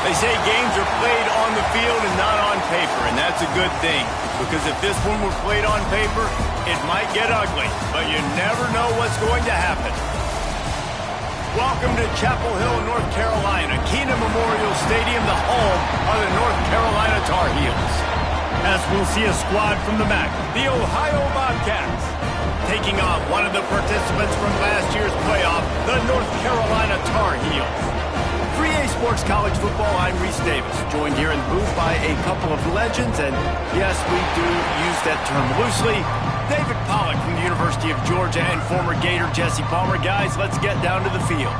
They say games are played on the field and not on paper, and that's a good thing. Because if this one were played on paper, it might get ugly, but you never know what's going to happen. Welcome to Chapel Hill, North Carolina, Keenan Memorial Stadium, the home of the North Carolina Tar Heels. As we'll see a squad from the MAC, the Ohio Bobcats, taking on one of the participants from last year's playoff, the North Carolina Tar Heels. 3A Sports College Football, I'm Reese Davis, joined here in the booth by a couple of legends, and yes, we do use that term loosely. David Pollack from the University of Georgia and former Gator Jesse Palmer. Guys, let's get down to the field.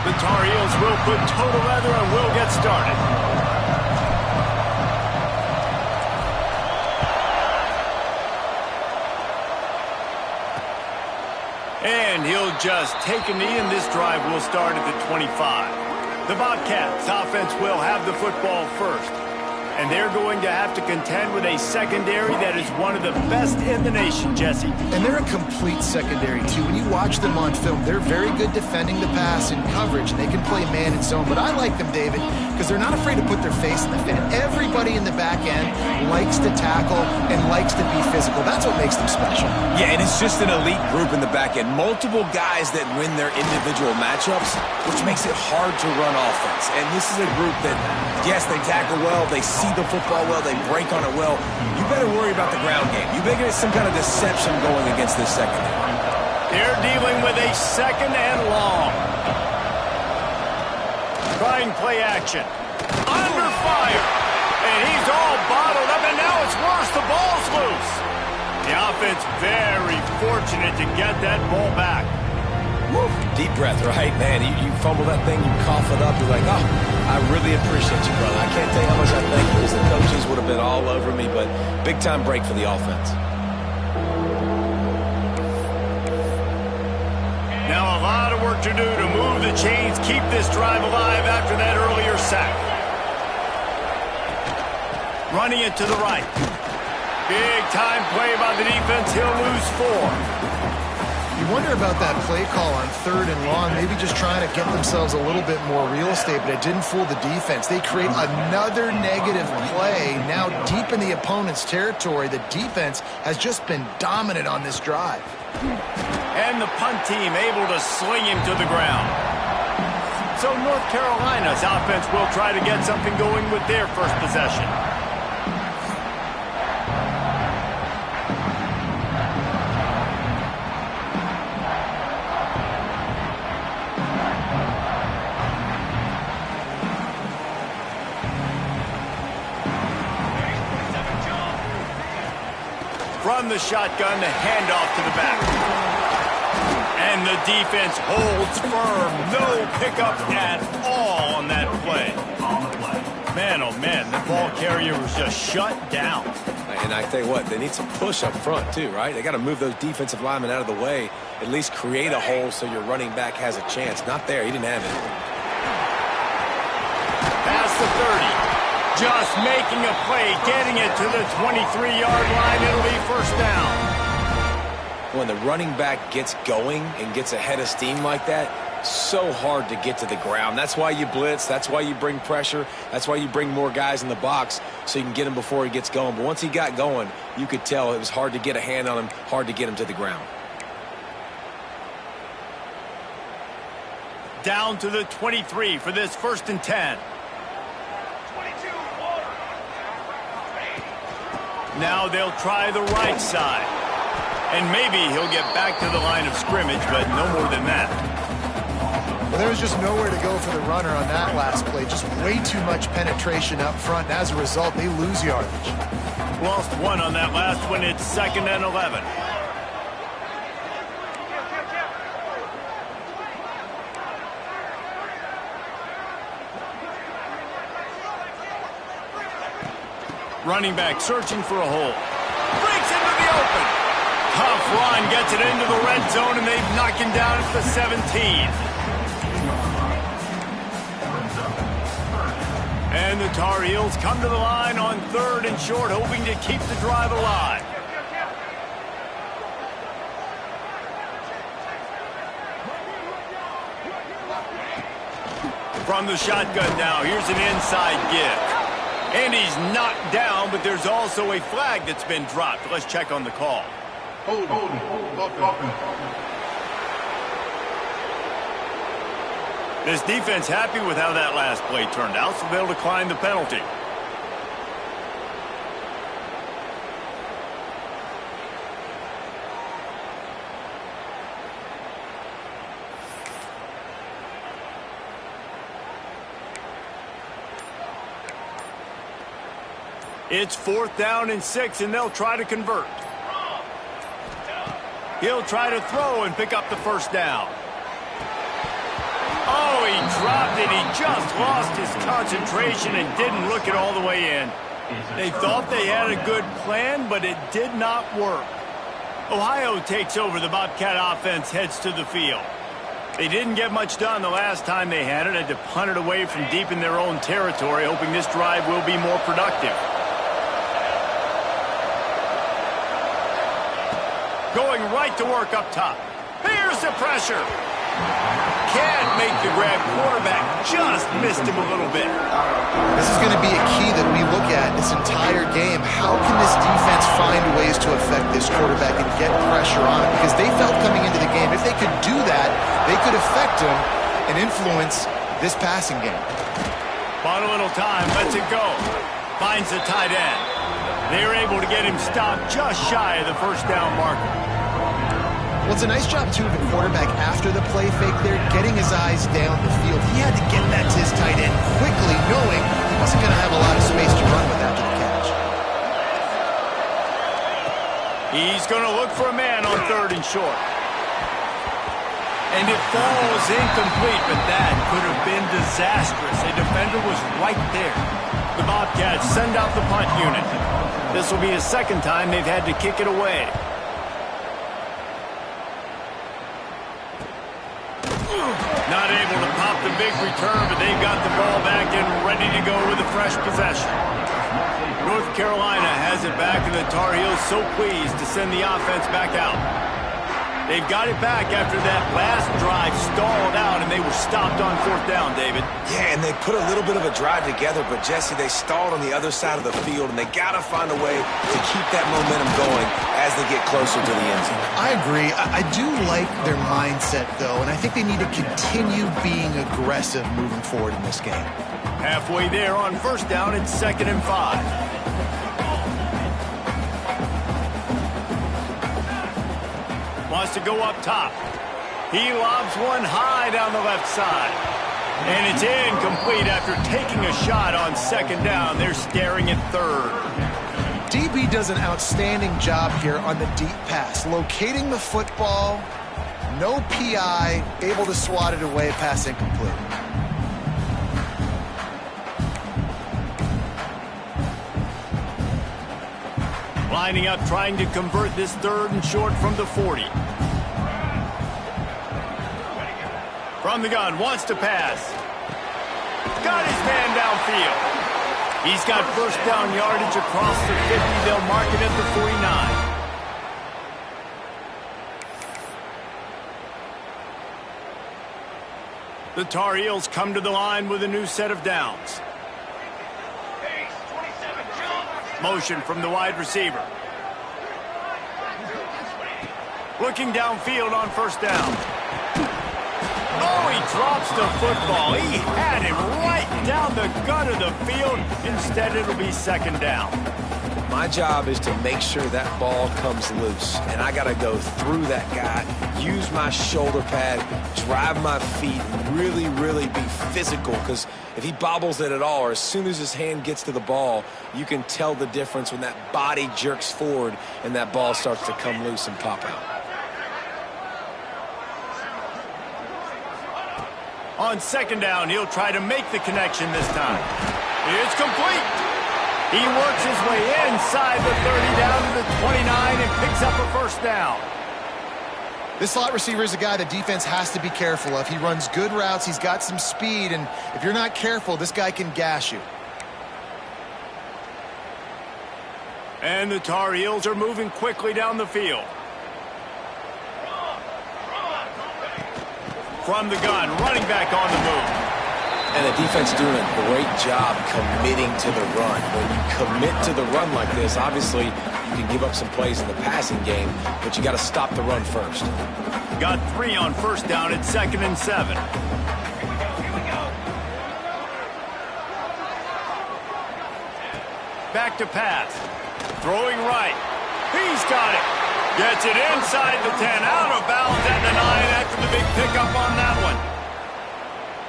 The Tar Heels will put total leather and will get started. And he'll just take a knee, and this drive will start at the 25. The Bobcats offense will have the football first. And they're going to have to contend with a secondary that is one of the best in the nation, Jesse. And they're a complete secondary, too. When you watch them on film, they're very good defending the pass and coverage, and they can play man and zone. But I like them, David, because they're not afraid to put their face in the fit. Everybody in the back end likes to tackle and likes to be physical. That's what makes them special. Yeah, and it's just an elite group in the back end. Multiple guys that win their individual matchups, which makes it hard to run offense. And this is a group that, yes, they tackle well, they see the football well, they break on it well. You better worry about the ground game. You better get some kind of deception going against this secondary. They're dealing with a second and long. Trying play action. Under fire. And he's all bottled up, and now it's worse. The ball's loose. The offense very fortunate to get that ball back. Woo. Deep breath, right? Man, you fumble that thing, you cough it up, you're like, oh, I really appreciate you, brother. I can't tell you how much I thank you, because the coaches would have been all over me, but big-time break for the offense. Now a lot of work to do to move the chains, keep this drive alive after that earlier sack. Running it to the right. Big-time play by the defense. He'll lose 4. You wonder about that play call on 3rd and long, maybe just trying to get themselves a little bit more real estate, but it didn't fool the defense. They create another negative play now deep in the opponent's territory. The defense has just been dominant on this drive. And the punt team able to sling him to the ground. So North Carolina's offense will try to get something going with their first possession. From the shotgun, the handoff to the back. And the defense holds firm. No pickup at all on that play. Man, oh man, the ball carrier was just shut down. And I tell you what, they need some push up front too, right? They got to move those defensive linemen out of the way, at least create a hole so your running back has a chance. Not there, he didn't have it. Just making a play, getting it to the 23-yard line. It'll be first down. When the running back gets going and gets ahead of steam like that, so hard to get to the ground. That's why you blitz. That's why you bring pressure. That's why you bring more guys in the box so you can get him before he gets going. But once he got going, you could tell it was hard to get a hand on him, hard to get him to the ground. Down to the 23 for this 1st and 10. Now they'll try the right side. And maybe he'll get back to the line of scrimmage, but no more than that. Well, there was just nowhere to go for the runner on that last play. Just way too much penetration up front. And as a result, they lose yardage. Lost one on that last one. It's 2nd and 11. Running back searching for a hole. Breaks into the open. Tough run, gets it into the red zone, and they've knocked him down at the 17. And the Tar Heels come to the line on 3rd and short, hoping to keep the drive alive. From the shotgun now, here's an inside give. And he's knocked down, but there's also a flag that's been dropped. Let's check on the call. Hold. This defense happy with how that last play turned out, so they'll decline the penalty. It's 4th down and 6, and they'll try to convert. He'll try to throw and pick up the 1st down. Oh, he dropped it. He just lost his concentration and didn't look it all the way in. They thought they had a good plan, but it did not work. Ohio takes over. The Bobcat offense heads to the field. They didn't get much done the last time they had it. Had to punt it away from deep in their own territory, hoping this drive will be more productive. Going right to work up top. Here's the pressure. Can't make the grab. Quarterback just missed him a little bit. This is going to be a key that we look at this entire game. How can this defense find ways to affect this quarterback and get pressure on him? Because they felt coming into the game, if they could do that, they could affect him and influence this passing game. Bought a little time, lets it go. Finds the tight end. They're able to get him stopped just shy of the 1st down marker. Well, it's a nice job, too, of the quarterback after the play fake there, getting his eyes down the field. He had to get that to his tight end quickly, knowing he wasn't going to have a lot of space to run with after the catch. He's going to look for a man on 3rd and short. And it falls incomplete, but that could have been disastrous. A defender was right there. The Bobcats send out the punt unit. This will be the 2nd time they've had to kick it away. Not able to pop the big return, but they've got the ball back and ready to go with a fresh possession. North Carolina has it back, and the Tar Heels so pleased to send the offense back out. They've got it back after that last drive stalled out, and they were stopped on 4th down, David. Yeah, and they put a little bit of a drive together, but, Jesse, they stalled on the other side of the field, and they got to find a way to keep that momentum going as they get closer to the end zone. I agree. I do like their mindset, though, and I think they need to continue being aggressive moving forward in this game. Halfway there on 1st down, it's 2nd and 5. Wants to go up top. He lobs one high down the left side. And it's incomplete after taking a shot on 2nd down. They're staring at 3rd. DB does an outstanding job here on the deep pass. Locating the football, no PI, able to swat it away, pass incomplete. Lining up, trying to convert this 3rd and short from the 40. From the gun, wants to pass. Got his man downfield. He's got first down yardage across the 50. They'll mark it at the 49. The Tar Heels come to the line with a new set of downs. Motion from the wide receiver. Looking downfield on first down. Oh, he drops the football. He had it right down the gut of the field. Instead, it'll be second down. My job is to make sure that ball comes loose, and I got to go through that guy, use my shoulder pad, drive my feet, really, really be physical, because if he bobbles it at all, or as soon as his hand gets to the ball, you can tell the difference when that body jerks forward and that ball starts to come loose and pop out. On second down, he'll try to make the connection this time. It's complete. He works his way inside the 30 down to the 29 and picks up a first down. This slot receiver is a guy the defense has to be careful of. He runs good routes, he's got some speed, and if you're not careful, this guy can gash you. And the Tar Heels are moving quickly down the field. From the gun, running back on the move. And the defense doing a great job committing to the run. When you commit to the run like this, obviously you can give up some plays in the passing game, but you got to stop the run first. Got 3 on first down at 2nd and 7. Back to pass. Throwing right. He's got it. Gets it inside the 10, out of bounds at the 9 after the big pickup on that one.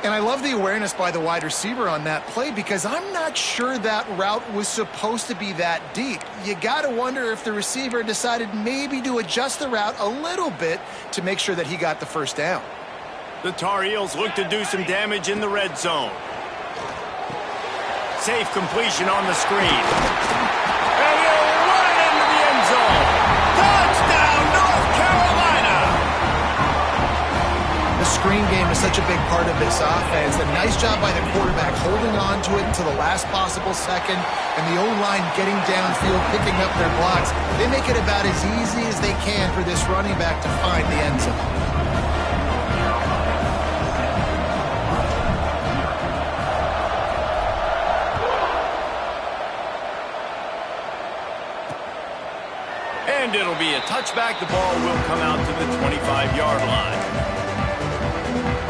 And I love the awareness by the wide receiver on that play, because I'm not sure that route was supposed to be that deep. You got to wonder if the receiver decided maybe to adjust the route a little bit to make sure that he got the first down. The Tar Heels look to do some damage in the red zone. Safe completion on the screen. And he'll run into the end zone. Touchdown, North Carolina! The screen game is such a big part of this offense. A nice job by the quarterback holding on to it until the last possible second, and the O-line getting downfield, picking up their blocks. They make it about as easy as they can for this running back to find the end zone. And it'll be a touchback. The ball will come out to the 25-yard line.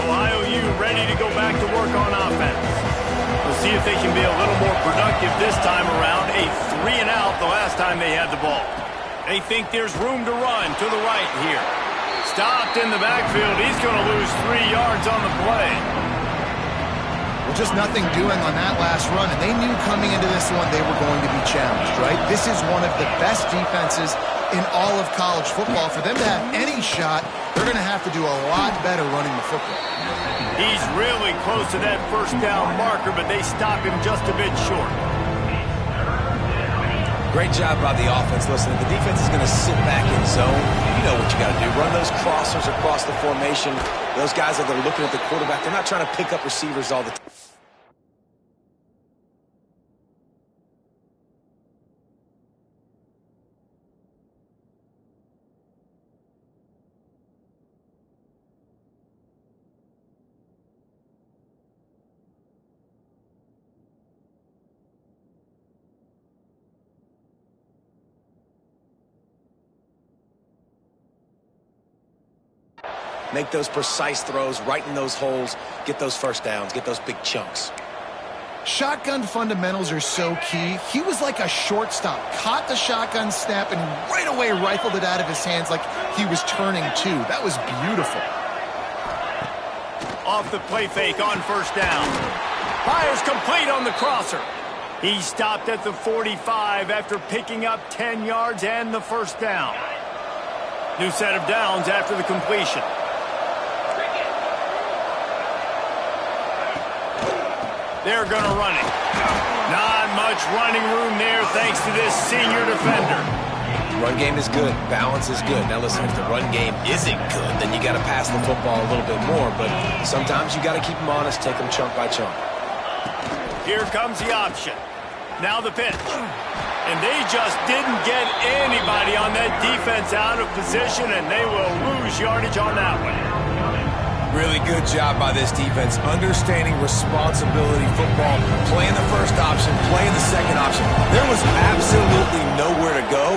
Ohio U ready to go back to work on offense. We'll see if they can be a little more productive this time around. A 3-and-out the last time they had the ball. They think there's room to run to the right here. Stopped in the backfield. He's going to lose 3 yards on the play. Well, just nothing doing on that last run, and they knew coming into this one they were going to be challenged, right? This is one of the best defenses in all of college football. For them to have any shot, they're going to have to do a lot better running the football. He's really close to that first down marker, but they stop him just a bit short. Great job by the offense. Listen, if the defense is going to sit back in zone, you know what you got to do. Run those crossers across the formation. Those guys that are looking at the quarterback, they're not trying to pick up receivers all the time. Make those precise throws right in those holes. Get those first downs. Get those big chunks. Shotgun fundamentals are so key. He was like a shortstop. Caught the shotgun snap and right away rifled it out of his hands like he was turning two. That was beautiful. Off the play fake on first down. Fires complete on the crosser. He stopped at the 45 after picking up 10 yards and the first down. New set of downs after the completion. They're going to run it. Not much running room there thanks to this senior defender. Run game is good. Balance is good. Now listen, if the run game isn't good, then you got to pass the football a little bit more. But sometimes you got to keep them honest, take them chunk by chunk. Here comes the option. Now the pitch. And they just didn't get anybody on that defense out of position, and they will lose yardage on that one. Really good job by this defense, understanding responsibility football, playing the first option, playing the second option. There was absolutely nowhere to go.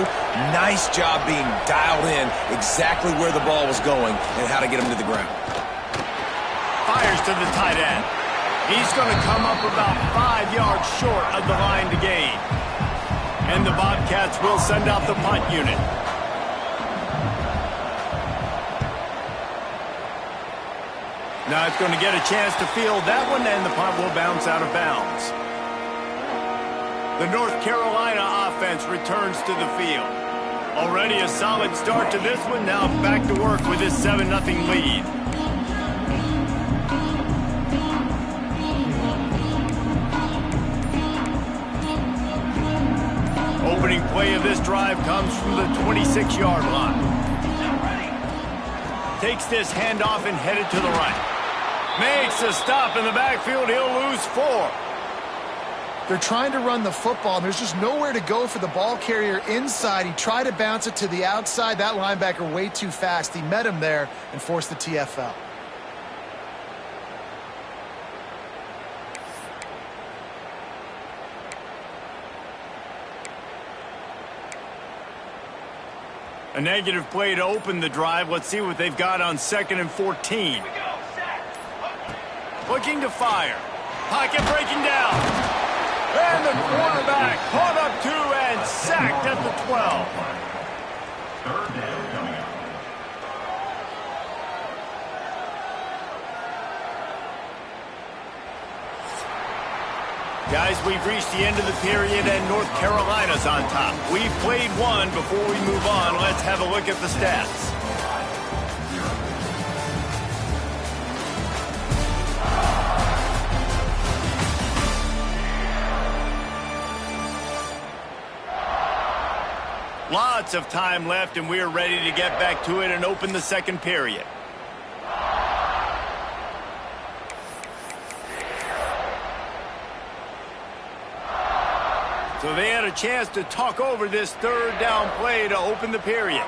Nice job being dialed in exactly where the ball was going and how to get him to the ground. Fires to the tight end. He's going to come up about 5 yards short of the line to gain. And the Bobcats will send out the punt unit. Now it's going to get a chance to field that one, and the punt will bounce out of bounds. The North Carolina offense returns to the field. Already a solid start to this one. Now back to work with this 7-0 lead. Opening play of this drive comes from the 26-yard line. Takes this handoff and headed to the right. Makes a stop in the backfield. He'll lose 4. They're trying to run the football, and there's just nowhere to go for the ball carrier inside. He tried to bounce it to the outside. That linebacker way too fast. He met him there and forced the TFL. A negative play to open the drive. Let's see what they've got on 2nd and 14. Looking to fire. Pocket breaking down. And the quarterback caught up 2 and sacked at the 12. Third down coming up. Guys, we've reached the end of the period, and North Carolina's on top. We've played one. Before we move on, let's have a look at the stats. Lots of time left, and we're ready to get back to it and open the second period. So they had a chance to talk over this third down play to open the period.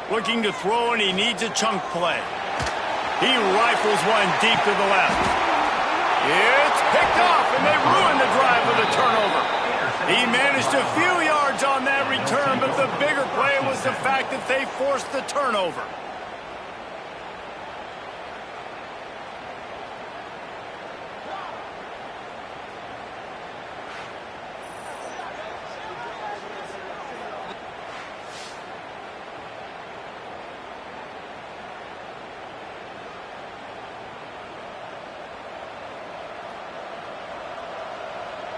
Looking to throw, and he needs a chunk play. He rifles one deep to the left. It's picked off, and they ruin the drive with a turnover. He managed a few yards on that return, but the bigger play was the fact that they forced the turnover.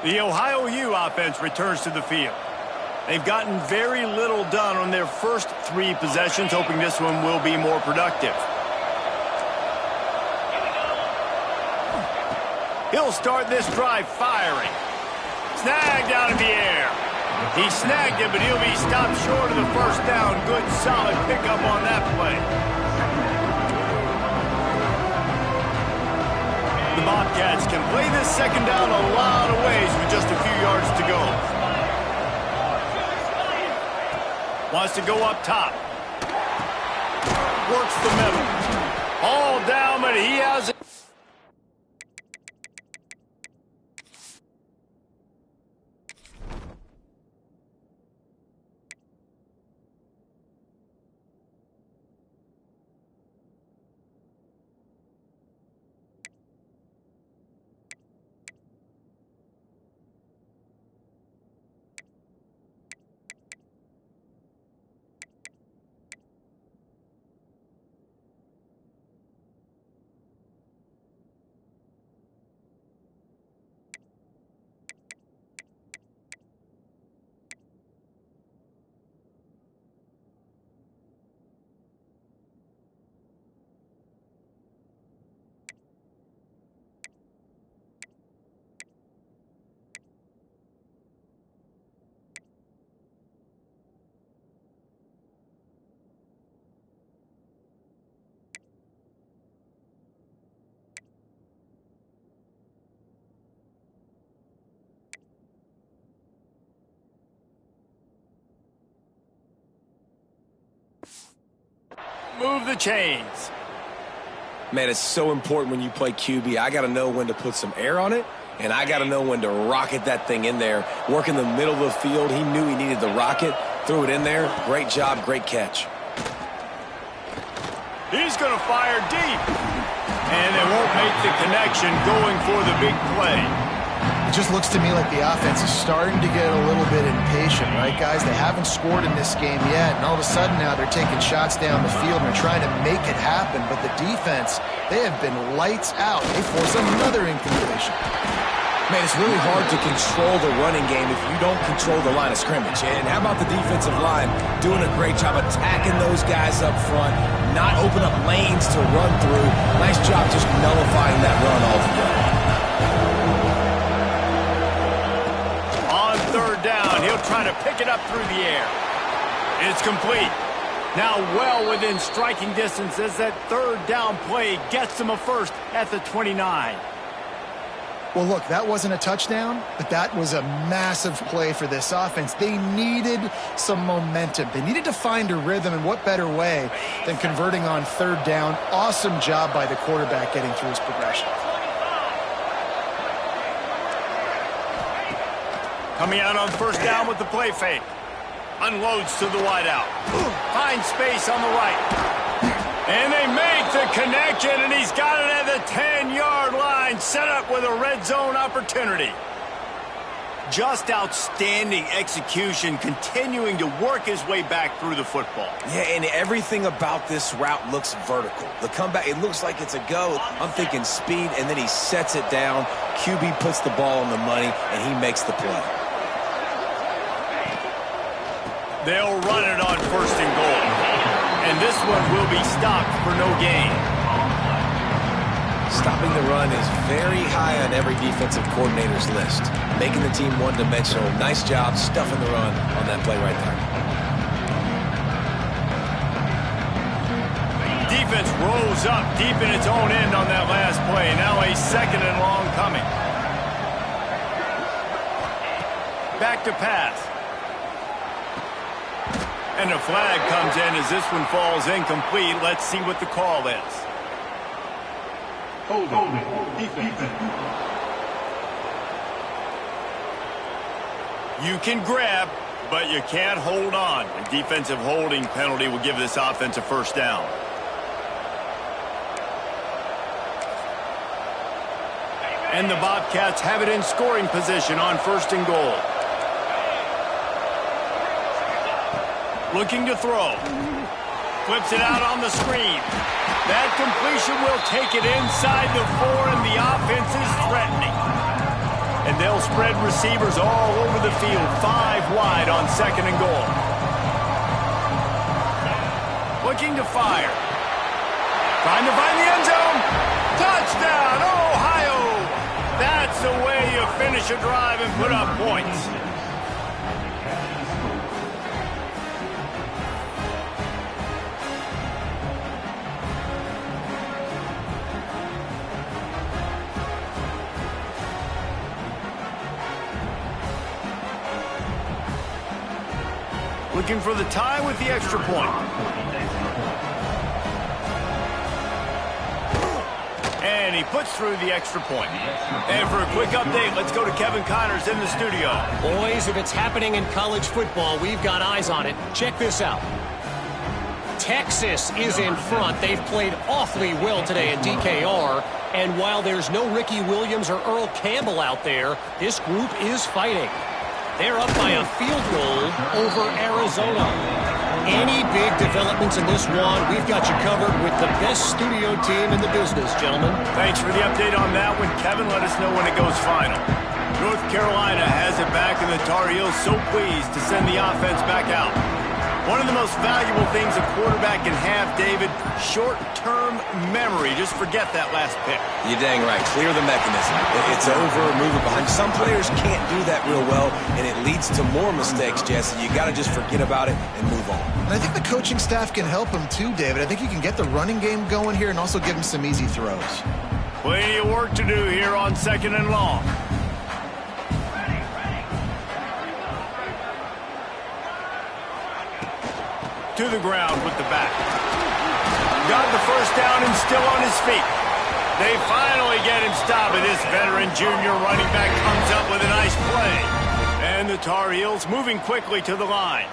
The Ohio U offense returns to the field. They've gotten very little done on their first 3 possessions, hoping this one will be more productive. He'll start this drive firing. Snagged out of the air. He snagged it, but he'll be stopped short of the first down. Good, solid pickup on that play. The Bobcats can play this second down a lot of ways with just a few yards to go. Wants to go up top. Works the middle. All down, but he has it. move the chains. Man, it's so important when you play QB. I got to know when to put some air on it, and I got to know when to rocket that thing in there. Work in the middle of the field. He knew he needed the rocket. Threw it in there. Great job. Great catch. He's going to fire deep. And they won't make the connection going for the big play. It just looks to me like the offense is starting to get a little bit impatient, right, guys? They haven't scored in this game yet, and all of a sudden now they're taking shots down the field and they're trying to make it happen. But the defense, they have been lights out. They force another incompletion. Man, it's really hard to control the running game if you don't control the line of scrimmage. And how about the defensive line doing a great job attacking those guys up front, not open up lanes to run through. Nice job just nullifying that run altogether. On third down, he'll try to pick it up through the air. It's complete. Now well within striking distance as that third down play gets him a first at the 29. Well, look, that wasn't a touchdown, but that was a massive play for this offense. They needed some momentum. They needed to find a rhythm, and what better way than converting on third down. Awesome job by the quarterback getting through his progression. Coming out on first down with the play fake. Unloads to the wideout. Finds space on the right. And they make the connection, and he's got it at the 10-yard line, set up with a red zone opportunity. Just outstanding execution, continuing to work his way back through the football. Yeah, and everything about this route looks vertical. The comeback, it looks like it's a go. I'm thinking speed, and then he sets it down. QB puts the ball on the money, and he makes the play. They'll run it on first and goal. And this one will be stopped for no gain. Stopping the run is very high on every defensive coordinator's list. Making the team one-dimensional. Nice job stuffing the run on that play right there. Defense rolls up deep in its own end on that last play. Now a second and long coming. Back to pass. And a flag comes in as this one falls incomplete. Let's see what the call is. Holding. Defense. You can grab, but you can't hold on. A defensive holding penalty will give this offense a first down. And the Bobcats have it in scoring position on first and goal. Looking to throw. Flips it out on the screen. That completion will take it inside the 4, and the offense is threatening. And they'll spread receivers all over the field, 5 wide on second and goal. Looking to fire. Trying to find the end zone. Touchdown, Ohio! That's the way you finish a drive and put up points. Looking for the tie with the extra point. And he puts through the extra point. And for a quick update, let's go to Kevin Connors in the studio. Boys, if it's happening in college football, we've got eyes on it. Check this out. Texas is in front. They've played awfully well today at DKR. And while there's no Ricky Williams or Earl Campbell out there, this group is fighting. They're up by a field goal over Arizona. Any big developments in this one, we've got you covered with the best studio team in the business, gentlemen. Thanks for the update on that one, Kevin. Let us know when it goes final. North Carolina has it back, and the Tar Heels so pleased to send the offense back out. One of the most valuable things a quarterback can have, David, short-term memory. Just forget that last pick. You're dang right. Clear the mechanism. It's over, move it behind. Some players can't do that real well, and it leads to more mistakes, Jesse. You got to just forget about it and move on. And I think the coaching staff can help him too, David. I think you can get the running game going here and also give him some easy throws. Plenty of work to do here on second and long. To the ground with the back. Got the first down and still on his feet. They finally get him stopped, and this veteran junior running back comes up with a nice play. And the Tar Heels moving quickly to the line.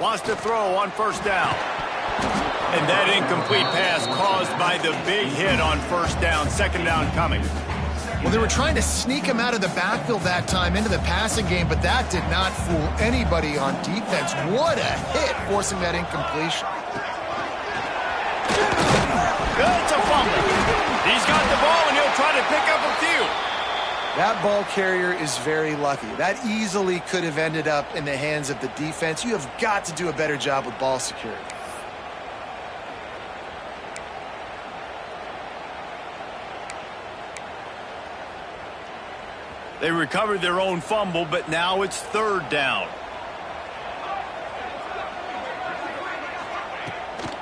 Wants to throw on first down. And that incomplete pass caused by the big hit on first down. Second down coming. Well, they were trying to sneak him out of the backfield that time into the passing game, but that did not fool anybody on defense. What a hit, forcing that incompletion. It's a fumble. He's got the ball, and he'll try to pick up a few. That ball carrier is very lucky. That easily could have ended up in the hands of the defense. You have got to do a better job with ball security. They recovered their own fumble, but now it's third down.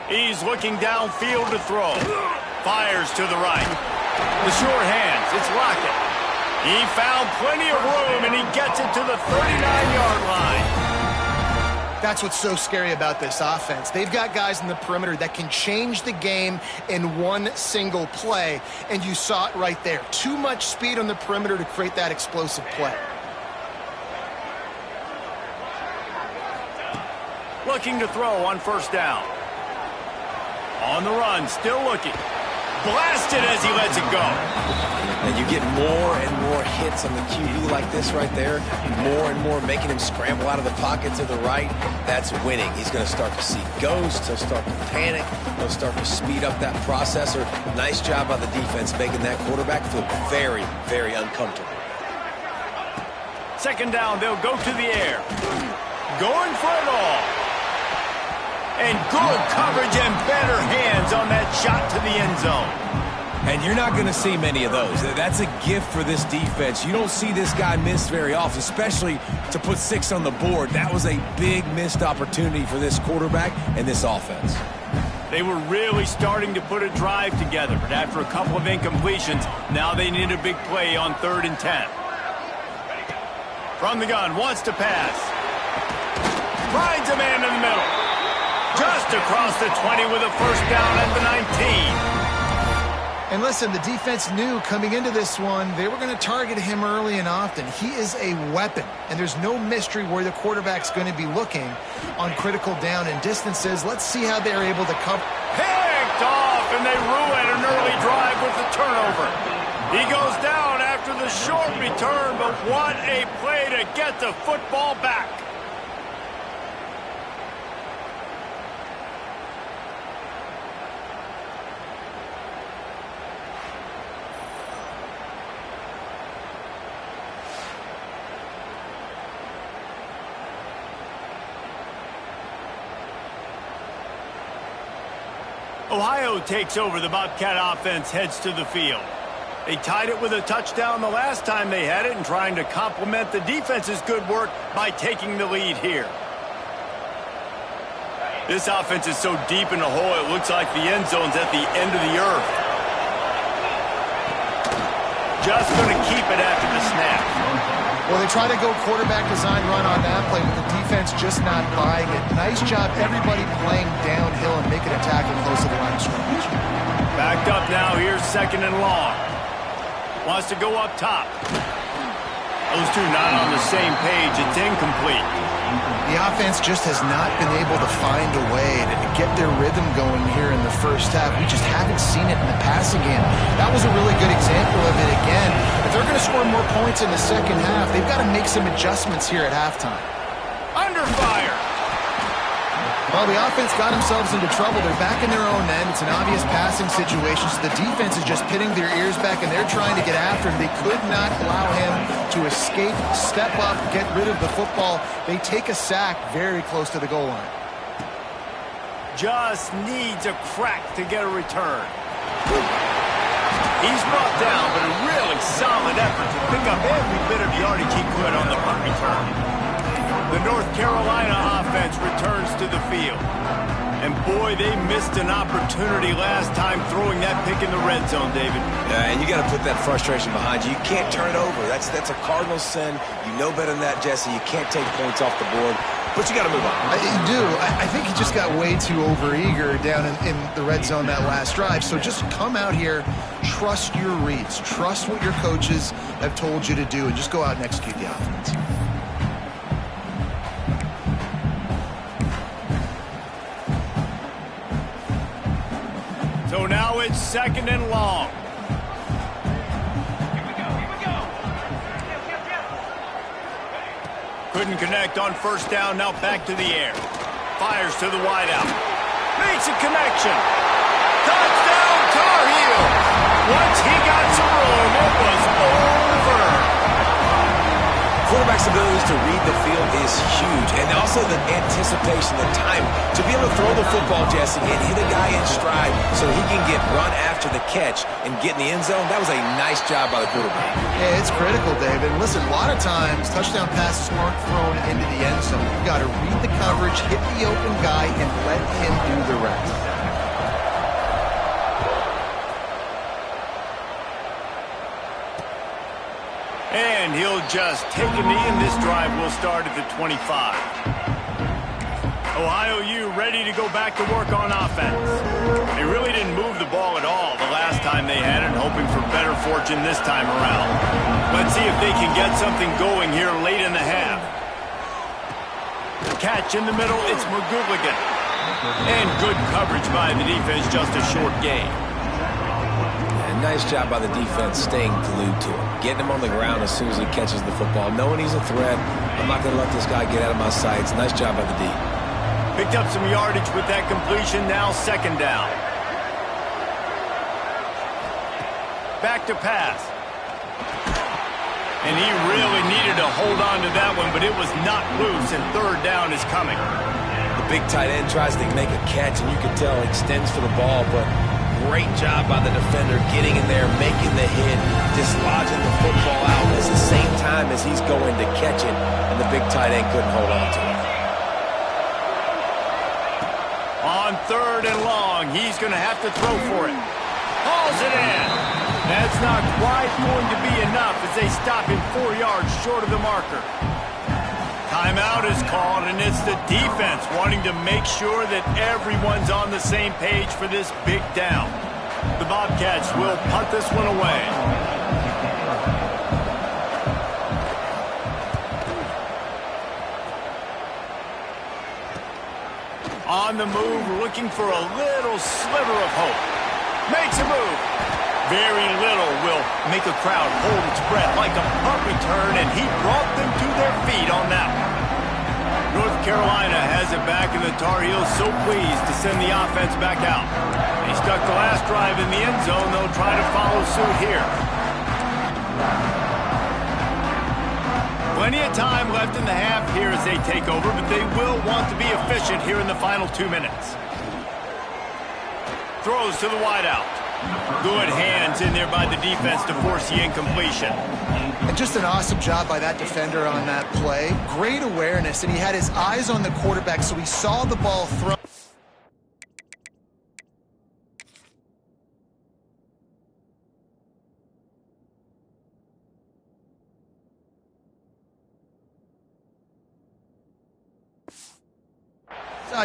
He's looking downfield to throw. Fires to the right. The sure hands. It's Lockett. He found plenty of room, and he gets it to the 39-yard line. That's what's so scary about this offense. They've got guys in the perimeter that can change the game in one single play, and you saw it right there. Too much speed on the perimeter to create that explosive play. Looking to throw on first down. On the run, still looking. Blasted as he lets it go. And you get more and more hits on the QB like this right there. More and more making him scramble out of the pocket to the right. That's winning. He's going to start to see ghosts. He'll start to panic. He'll start to speed up that processor. Nice job by the defense making that quarterback feel very, very uncomfortable. Second down, they'll go to the air. Going for it all. And good coverage and better hands on that shot to the end zone. And you're not going to see many of those. That's a gift for this defense. You don't see this guy miss very often, especially to put 6 on the board. That was a big missed opportunity for this quarterback and this offense. They were really starting to put a drive together, but after a couple of incompletions, now they need a big play on 3rd and 10. From the gun, wants to pass. Finds a man in the middle. Just across the 20 with a first down at the 19. And listen, the defense knew coming into this one, they were going to target him early and often. He is a weapon, and there's no mystery where the quarterback's going to be looking on critical down and distances. Let's see how they're able to cover. Picked off, and they ruin an early drive with the turnover. He goes down after the short return, but what a play to get the football back. Ohio takes over. The Bobcat offense heads to the field. They tied it with a touchdown the last time they had it and trying to complement the defense's good work by taking the lead here. This offense is so deep in the hole, it looks like the end zone's at the end of the earth. Just going to keep it after the snap. Well, they try to go quarterback design run on that play, but the defense just not buying it. Nice job, everybody playing downhill and making a tackle close to the line of scrimmage. Backed up now, here's 2nd and long. Wants to go up top. Those two not on the same page. It's incomplete. The offense just has not been able to find a way to get their rhythm going here in the first half. We just haven't seen it in the passing game. That was a really good example of it again. If they're going to score more points in the second half, they've got to make some adjustments here at halftime. Under fire. Well, the offense got themselves into trouble. They're back in their own end. It's an obvious passing situation, so the defense is just pinning their ears back, and they're trying to get after him. They could not allow him to escape, step up, get rid of the football. They take a sack very close to the goal line. Just needs a crack to get a return. He's brought down, but a really solid effort to pick up every bit of yardage he could on the punt return. The North Carolina offense returns to the field. And boy, they missed an opportunity last time throwing that pick in the red zone, David. Yeah, and you got to put that frustration behind you. You can't turn it over. That's a cardinal sin. You know better than that, Jesse. You can't take points off the board, but you got to move on. You do. I think he just got way too overeager down in the red zone that last drive. So just come out here, trust your reads, trust what your coaches have told you to do, and just go out and execute the offense. So now it's 2nd and long. Couldn't connect on 1st down, now back to the air. Fires to the wideout. Makes a connection. Touchdown, Tar Heels. Once he got some room, it was over. Quarterback's abilities to read the field is huge, and also the anticipation, the time to be able to throw the football, Jesse, and hit a guy in stride so he can get run after the catch and get in the end zone. That was a nice job by the quarterback. Yeah, it's critical, David. Listen, a lot of times touchdown passes aren't thrown into the end zone. You've got to read the coverage, hit the open guy, and let him do the rest. And he'll just take a knee, and this drive will start at the 25. Ohio U ready to go back to work on offense. They really didn't move the ball at all the last time they had it, hoping for better fortune this time around. Let's see if they can get something going here late in the half. Catch in the middle, it's McGooligan. And good coverage by the defense, just a short gain. Nice job by the defense staying glued to him, getting him on the ground as soon as he catches the football, knowing he's a threat. I'm not going to let this guy get out of my sights. Nice job by the D. Picked up some yardage with that completion, now 2nd down. Back to pass. And he really needed to hold on to that one, but it was not loose, and 3rd down is coming. The big tight end tries to make a catch, and you can tell he extends for the ball, but great job by the defender getting in there, making the hit, dislodging the football out at the same time as he's going to catch it, and the big tight end couldn't hold on to it. On 3rd and long, he's going to have to throw for it. Hauls it in. That's not quite going to be enough as they stop him 4 yards short of the marker. Timeout is called, and it's the defense wanting to make sure that everyone's on the same page for this big down. The Bobcats will punt this one away. On the move, looking for a little sliver of hope. Makes a move. Very little will make a crowd hold its breath like a punt return, and he brought them to their feet on that one. North Carolina has it back, and the Tar Heels so pleased to send the offense back out. They stuck the last drive in the end zone. They'll try to follow suit here. Plenty of time left in the half here as they take over, but they will want to be efficient here in the final 2 minutes. Throws to the wideout. Good hands in there by the defense to force the incompletion. And just an awesome job by that defender on that play. Great awareness, and he had his eyes on the quarterback, so he saw the ball thrown.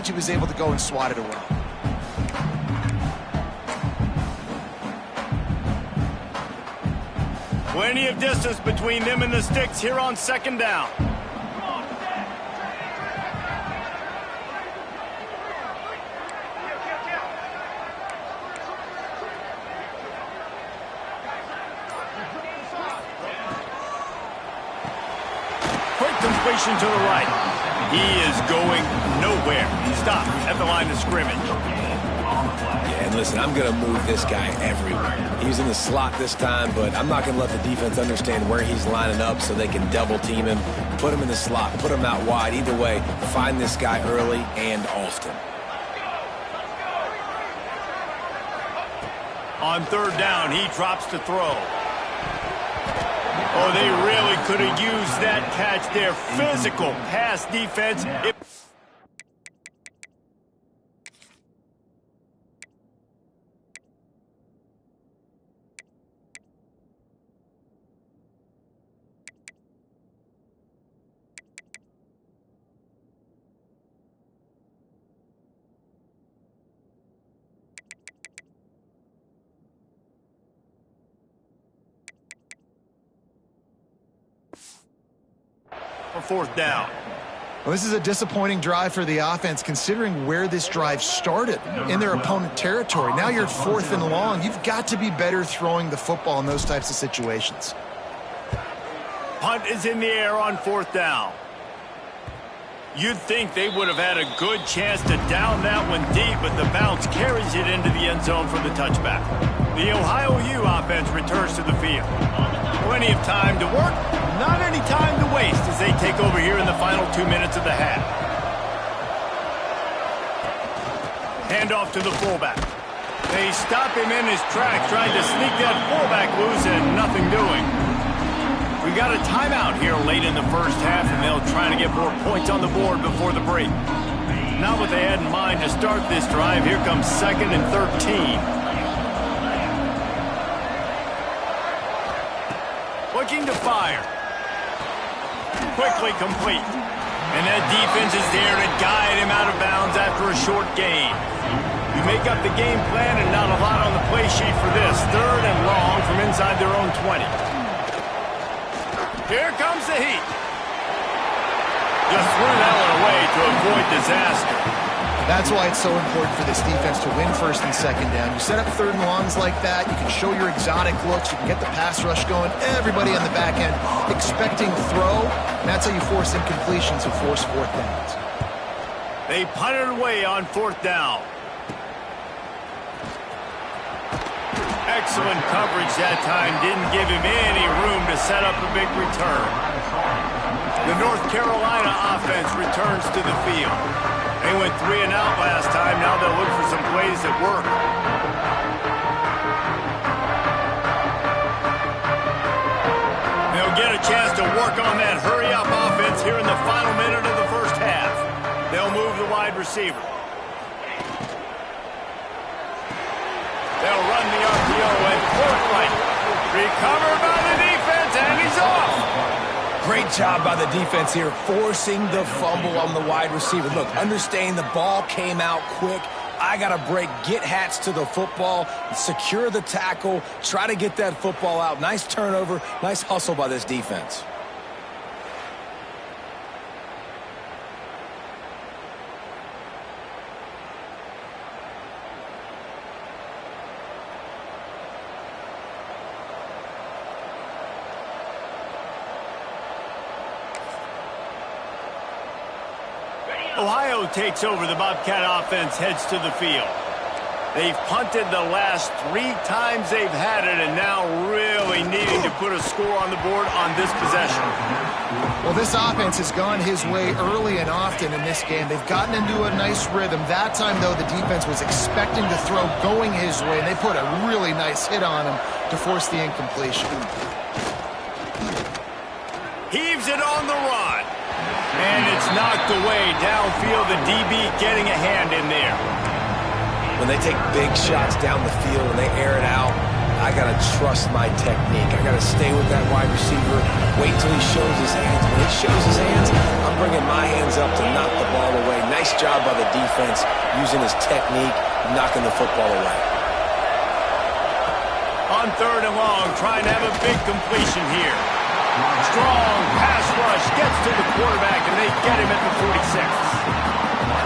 He was able to go and swat it away. Plenty of distance between them and the sticks here on 2nd down. Quick completion to the right. He is going nowhere. Stop at the line of scrimmage. Yeah, and listen, I'm going to move this guy everywhere. He's in the slot this time, but I'm not going to let the defense understand where he's lining up so they can double team him, put him in the slot, put him out wide. Either way, find this guy early and often. On 3rd down, he drops to throw. Oh, they really could have used that catch there. Physical pass defense. for 4th down. Well, this is a disappointing drive for the offense considering where this drive started in their opponent territory. Now you're at 4th and long. You've got to be better throwing the football in those types of situations. Punt is in the air on 4th down. You'd think they would have had a good chance to down that one deep, but the bounce carries it into the end zone for the touchback. The Ohio U offense returns to the field. Plenty of time to work, not any time to waste as they take over here in the final 2 minutes of the half. Handoff to the fullback. They stop him in his tracks, trying to sneak that fullback loose and nothing doing. We got a timeout here late in the first half, and they'll try to get more points on the board before the break. Not what they had in mind to start this drive. Here comes 2nd and 13. Looking to fire. Quickly complete. And that defense is there to guide him out of bounds after a short gain. You make up the game plan and not a lot on the play sheet for this. 3rd and long from inside their own 20. Here comes the heat. Just threw that one away to avoid disaster. That's why it's so important for this defense to win 1st and 2nd down. You set up 3rd and longs like that. You can show your exotic looks. You can get the pass rush going. Everybody on the back end expecting throw. And that's how you force incompletions and force 4th downs. They punted away on 4th down. Excellent coverage that time. Didn't give him any room to set up a big return. The North Carolina offense returns to the field. They went 3 and out last time. Now they'll look for some plays that work. They'll get a chance to work on that hurry-up offense here in the final minute of the first half. They'll move the wide receiver. They'll run the RPO and pull it right. Recovered by the defense, and he's off. Great job by the defense here, forcing the fumble on the wide receiver. Look, understanding the ball came out quick. I got to break, get Hats to the football, secure the tackle, try to get that football out. Nice turnover, nice hustle by this defense. Ohio takes over. The Bobcat offense heads to the field. They've punted the last 3 times they've had it, and now really needing to put a score on the board on this possession. Well, this offense has gone his way early and often in this game. They've gotten into a nice rhythm. That time, though, the defense was expecting to throw going his way, and they put a really nice hit on him to force the incompletion. Heaves it on the run. And it's knocked away downfield. The DB getting a hand in there. When they take big shots down the field and they air it out, I got to trust my technique. I got to stay with that wide receiver, wait till he shows his hands. When he shows his hands, I'm bringing my hands up to knock the ball away. Nice job by the defense using his technique, knocking the football away. On 3rd and long, trying to have a big completion here. Strong pass rush gets to the quarterback, and they get him at the 46.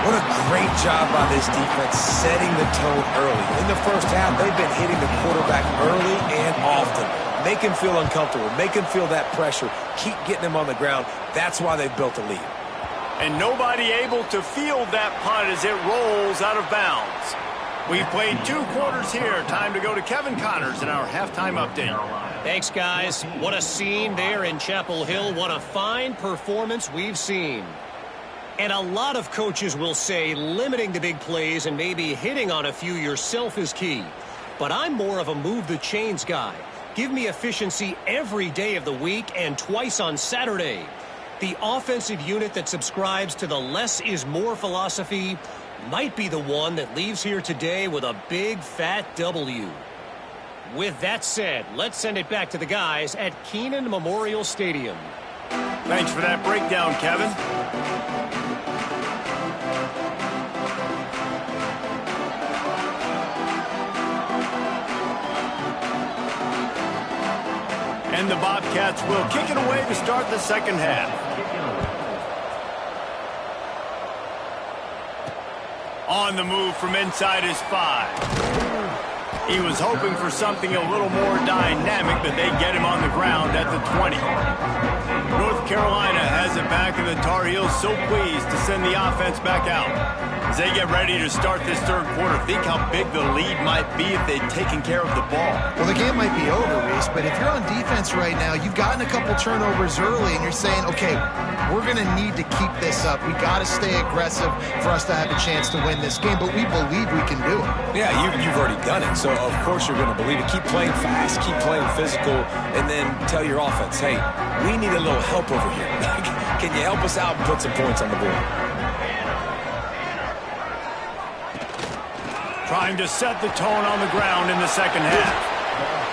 What a great job by this defense setting the tone early. In the first half, they've been hitting the quarterback early and often. Make him feel uncomfortable. Make him feel that pressure. Keep getting him on the ground. That's why they've built a lead. And nobody able to field that punt as it rolls out of bounds. We've played 2 quarters here. Time to go to Kevin Connors in our halftime update. Thanks, guys. What a scene there in Chapel Hill. What a fine performance we've seen. And a lot of coaches will say limiting the big plays and maybe hitting on a few yourself is key. But I'm more of a move the chains guy. Give me efficiency every day of the week and twice on Saturday. The offensive unit that subscribes to the less is more philosophy might be the one that leaves here today with a big fat W. With that said, let's send it back to the guys at Kenan Memorial Stadium. Thanks for that breakdown, Kevin. And the Bobcats will kick it away to start the second half. On the move from inside his 5. He was hoping for something a little more dynamic, but they get him on the ground at the 20. North Carolina has it back, and the Tar Heels so pleased to send the offense back out. As they get ready to start this third quarter, think how big the lead might be if they'd taken care of the ball. Well, the game might be over, Reese, but if you're on defense right now, you've gotten a couple turnovers early, and you're saying, okay, we're going to need to keep this up. We got to stay aggressive for us to have a chance to win this game, but we believe we can do it. Yeah, you've already done it, so of course you're going to believe it. Keep playing fast, keep playing physical, and then tell your offense, hey, we need a little help over here. Can you help us out and put some points on the board? Trying to set the tone on the ground in the second half.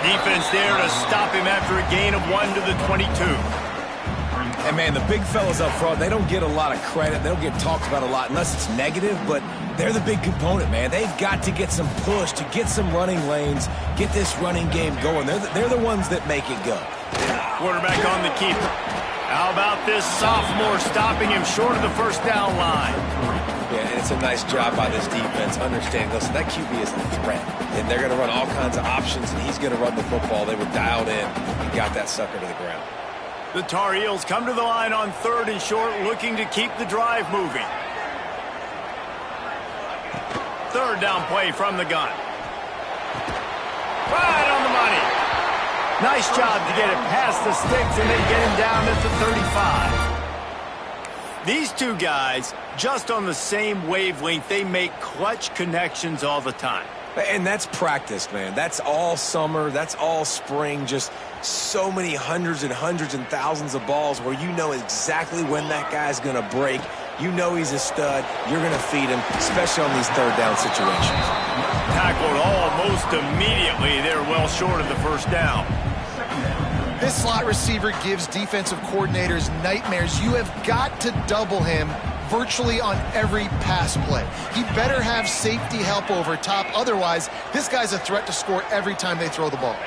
Defense there to stop him after a gain of 1 to the 22. And, man, the big fellas up front, they don't get a lot of credit. They don't get talked about a lot unless it's negative, but they're the big component, man. They've got to get some push, to get some running lanes, get this running game going. They're the ones that make it go. Quarterback on the keeper. How about this sophomore stopping him short of the first down line? Yeah, and it's a nice job by this defense understanding, listen, that QB is the threat. And they're going to run all kinds of options, and he's going to run the football. They were dialed in and got that sucker to the ground. The Tar Heels come to the line on 3rd and short, looking to keep the drive moving. 3rd down play from the gun. Right on the money. Nice job to get it past the sticks and then get him down at the 35. These two guys, just on the same wavelength, they make clutch connections all the time. And that's practice, man. That's all summer. That's all spring. Just so many hundreds and thousands of balls where you know exactly when that guy's going to break. You know he's a stud. You're going to feed him, especially on these 3rd down situations. Tackled almost immediately. They're well short of the first down. This slot receiver gives defensive coordinators nightmares. You have got to double him virtually on every pass play. He better have safety help over top. Otherwise, this guy's a threat to score every time they throw the ball.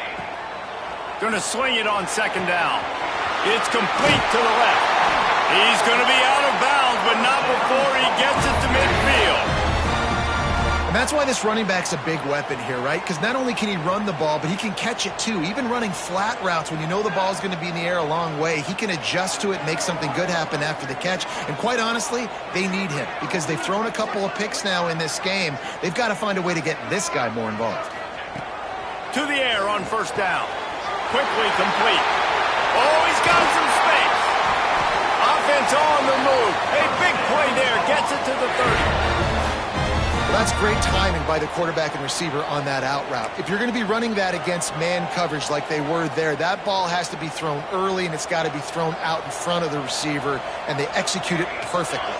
Going to swing it on 2nd down. It's complete to the left. He's going to be out of bounds, but not before he gets it to midfield. And that's why this running back's a big weapon here, right? Because not only can he run the ball, but he can catch it too. Even running flat routes when you know the ball's going to be in the air a long way, he can adjust to it, make something good happen after the catch. And quite honestly, they need him because they've thrown a couple of picks now in this game. They've got to find a way to get this guy more involved. To the air on 1st down. Quickly complete. Oh, he's got some space. Offense on the move. A big play there. Gets it to the 30. Well, that's great timing by the quarterback and receiver on that out route. If you're going to be running that against man coverage like they were there, that ball has to be thrown early and it's got to be thrown out in front of the receiver, and they execute it perfectly.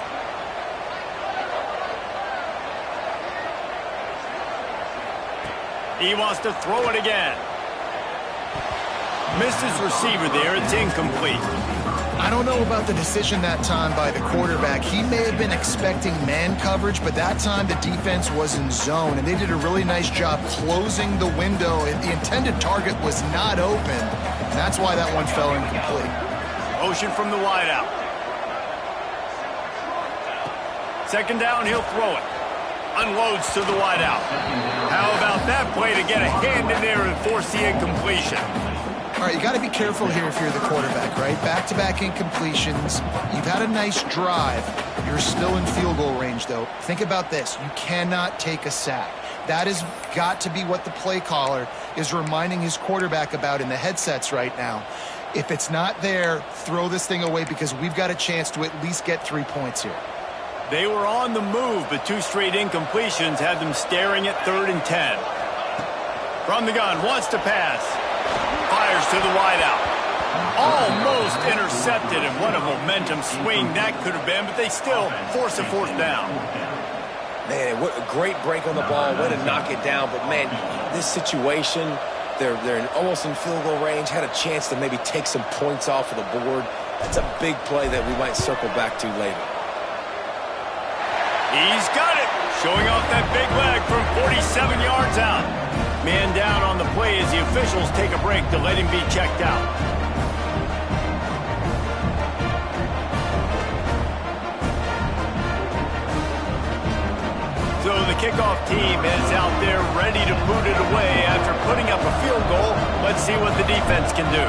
He wants to throw it again. Misses receiver there. It's incomplete. I don't know about the decision that time by the quarterback. He may have been expecting man coverage, but that time the defense was in zone, and they did a really nice job closing the window. The intended target was not open, and that's why that one fell incomplete. Motion from the wideout. 2nd down, he'll throw it. Unloads to the wideout. How about that play to get a hand in there and force the incompletion? All right, you got to be careful here if you're the quarterback, right? Back-to-back incompletions. You've had a nice drive. You're still in field goal range, though. Think about this. You cannot take a sack. That has got to be what the play caller is reminding his quarterback about in the headsets right now. If it's not there, throw this thing away because we've got a chance to at least get 3 points here. They were on the move, but 2 straight incompletions had them staring at 3rd and 10. From the gun, wants to pass. Fires to the wideout. Almost intercepted, and what a momentum swing that could have been, but they still force a 4th down. Man, what a great break on the ball. Way to knock it down. But, man, this situation, they're almost in field goal range, had a chance to maybe take some points off of the board. That's a big play that we might circle back to later. He's got it. Showing off that big leg from 47 yards out. Man down on the play as the officials take a break to let him be checked out. So the kickoff team is out there ready to boot it away after putting up a field goal. Let's see what the defense can do.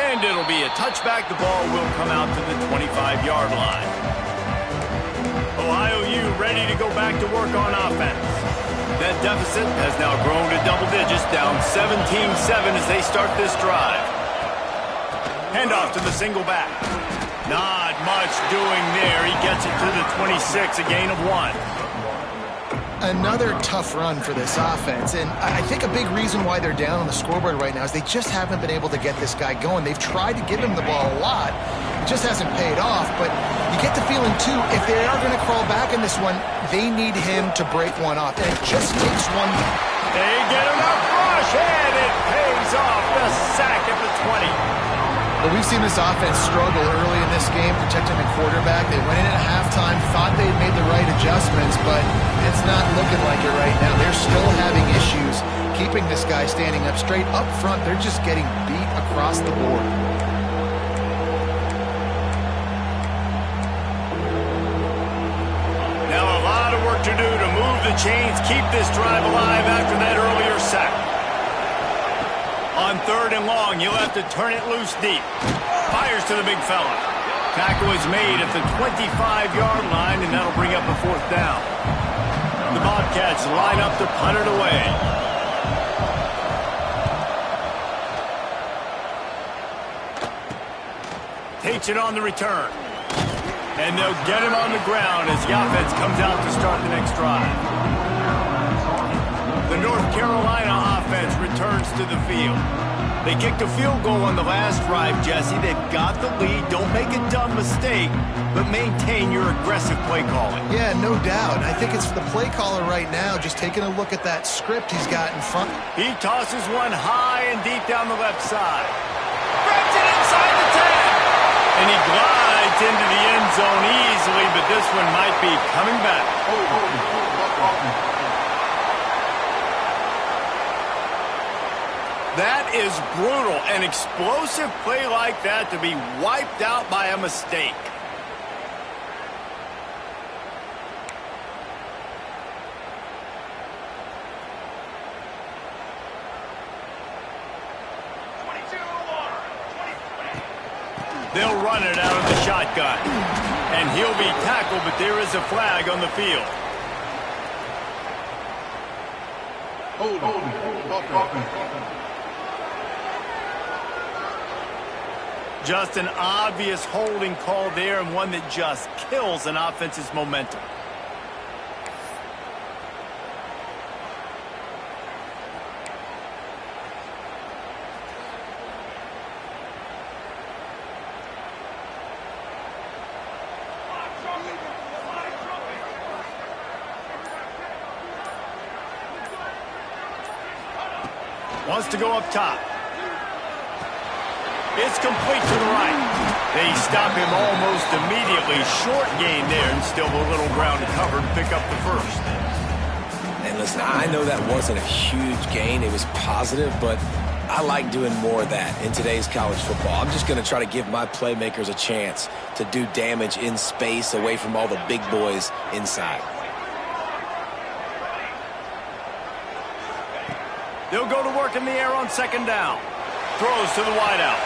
And it'll be a touchback. The ball will come out to the 25-yard line. Ohio U ready to go back to work on offense. That deficit has now grown to double digits, down 17-7 as they start this drive. Handoff to the single back. Not much doing there. He gets it to the 26, a gain of 1. Another tough run for this offense, and I think a big reason why they're down on the scoreboard right now is they just haven't been able to get this guy going. They've tried to give him the ball a lot. It just hasn't paid off, but you get the feeling, too, if they are going to crawl back in this one, they need him to break one off, and it just takes one. They get enough rush, and it pays off. The sack at the 20. But we've seen this offense struggle early in this game protecting the quarterback. They went in at halftime, thought they'd made the right adjustments, but it's not looking like it right now. They're still having issues keeping this guy standing up straight. Up front, they're just getting beat across the board. Now a lot of work to do to move the chains, keep this drive alive after that earlier sack. On 3rd and long, you'll have to turn it loose deep. Fires to the big fella. Tackle is made at the 25-yard line, and that'll bring up a 4th down. The Bobcats line up to punt it away. Takes it on the return. And they'll get him on the ground as the offense comes out to start the next drive. The North Carolina offense returns to the field. They kicked a field goal on the last drive, Jesse. They've got the lead. Don't make a dumb mistake, but maintain your aggressive play calling. Yeah, no doubt. I think it's the play caller right now just taking a look at that script he's got in front. He tosses one high and deep down the left side. Grabs it inside the 10. And he glides into the end zone easily, but this one might be coming back. That is brutal. An explosive play like that to be wiped out by a mistake. They'll run it out of the shotgun. And he'll be tackled, but there is a flag on the field. Just an obvious holding call there, and one that just kills an offense's momentum. Wants to go up top. It's complete to the right. They stop him almost immediately. Short gain there, and still a little ground covered. Pick up the first. And listen, I know that wasn't a huge gain. It was positive, but I like doing more of that in today's college football. I'm just going to try to give my playmakers a chance to do damage in space away from all the big boys inside. They'll go to work in the air on 2nd down. Throws to the wideout.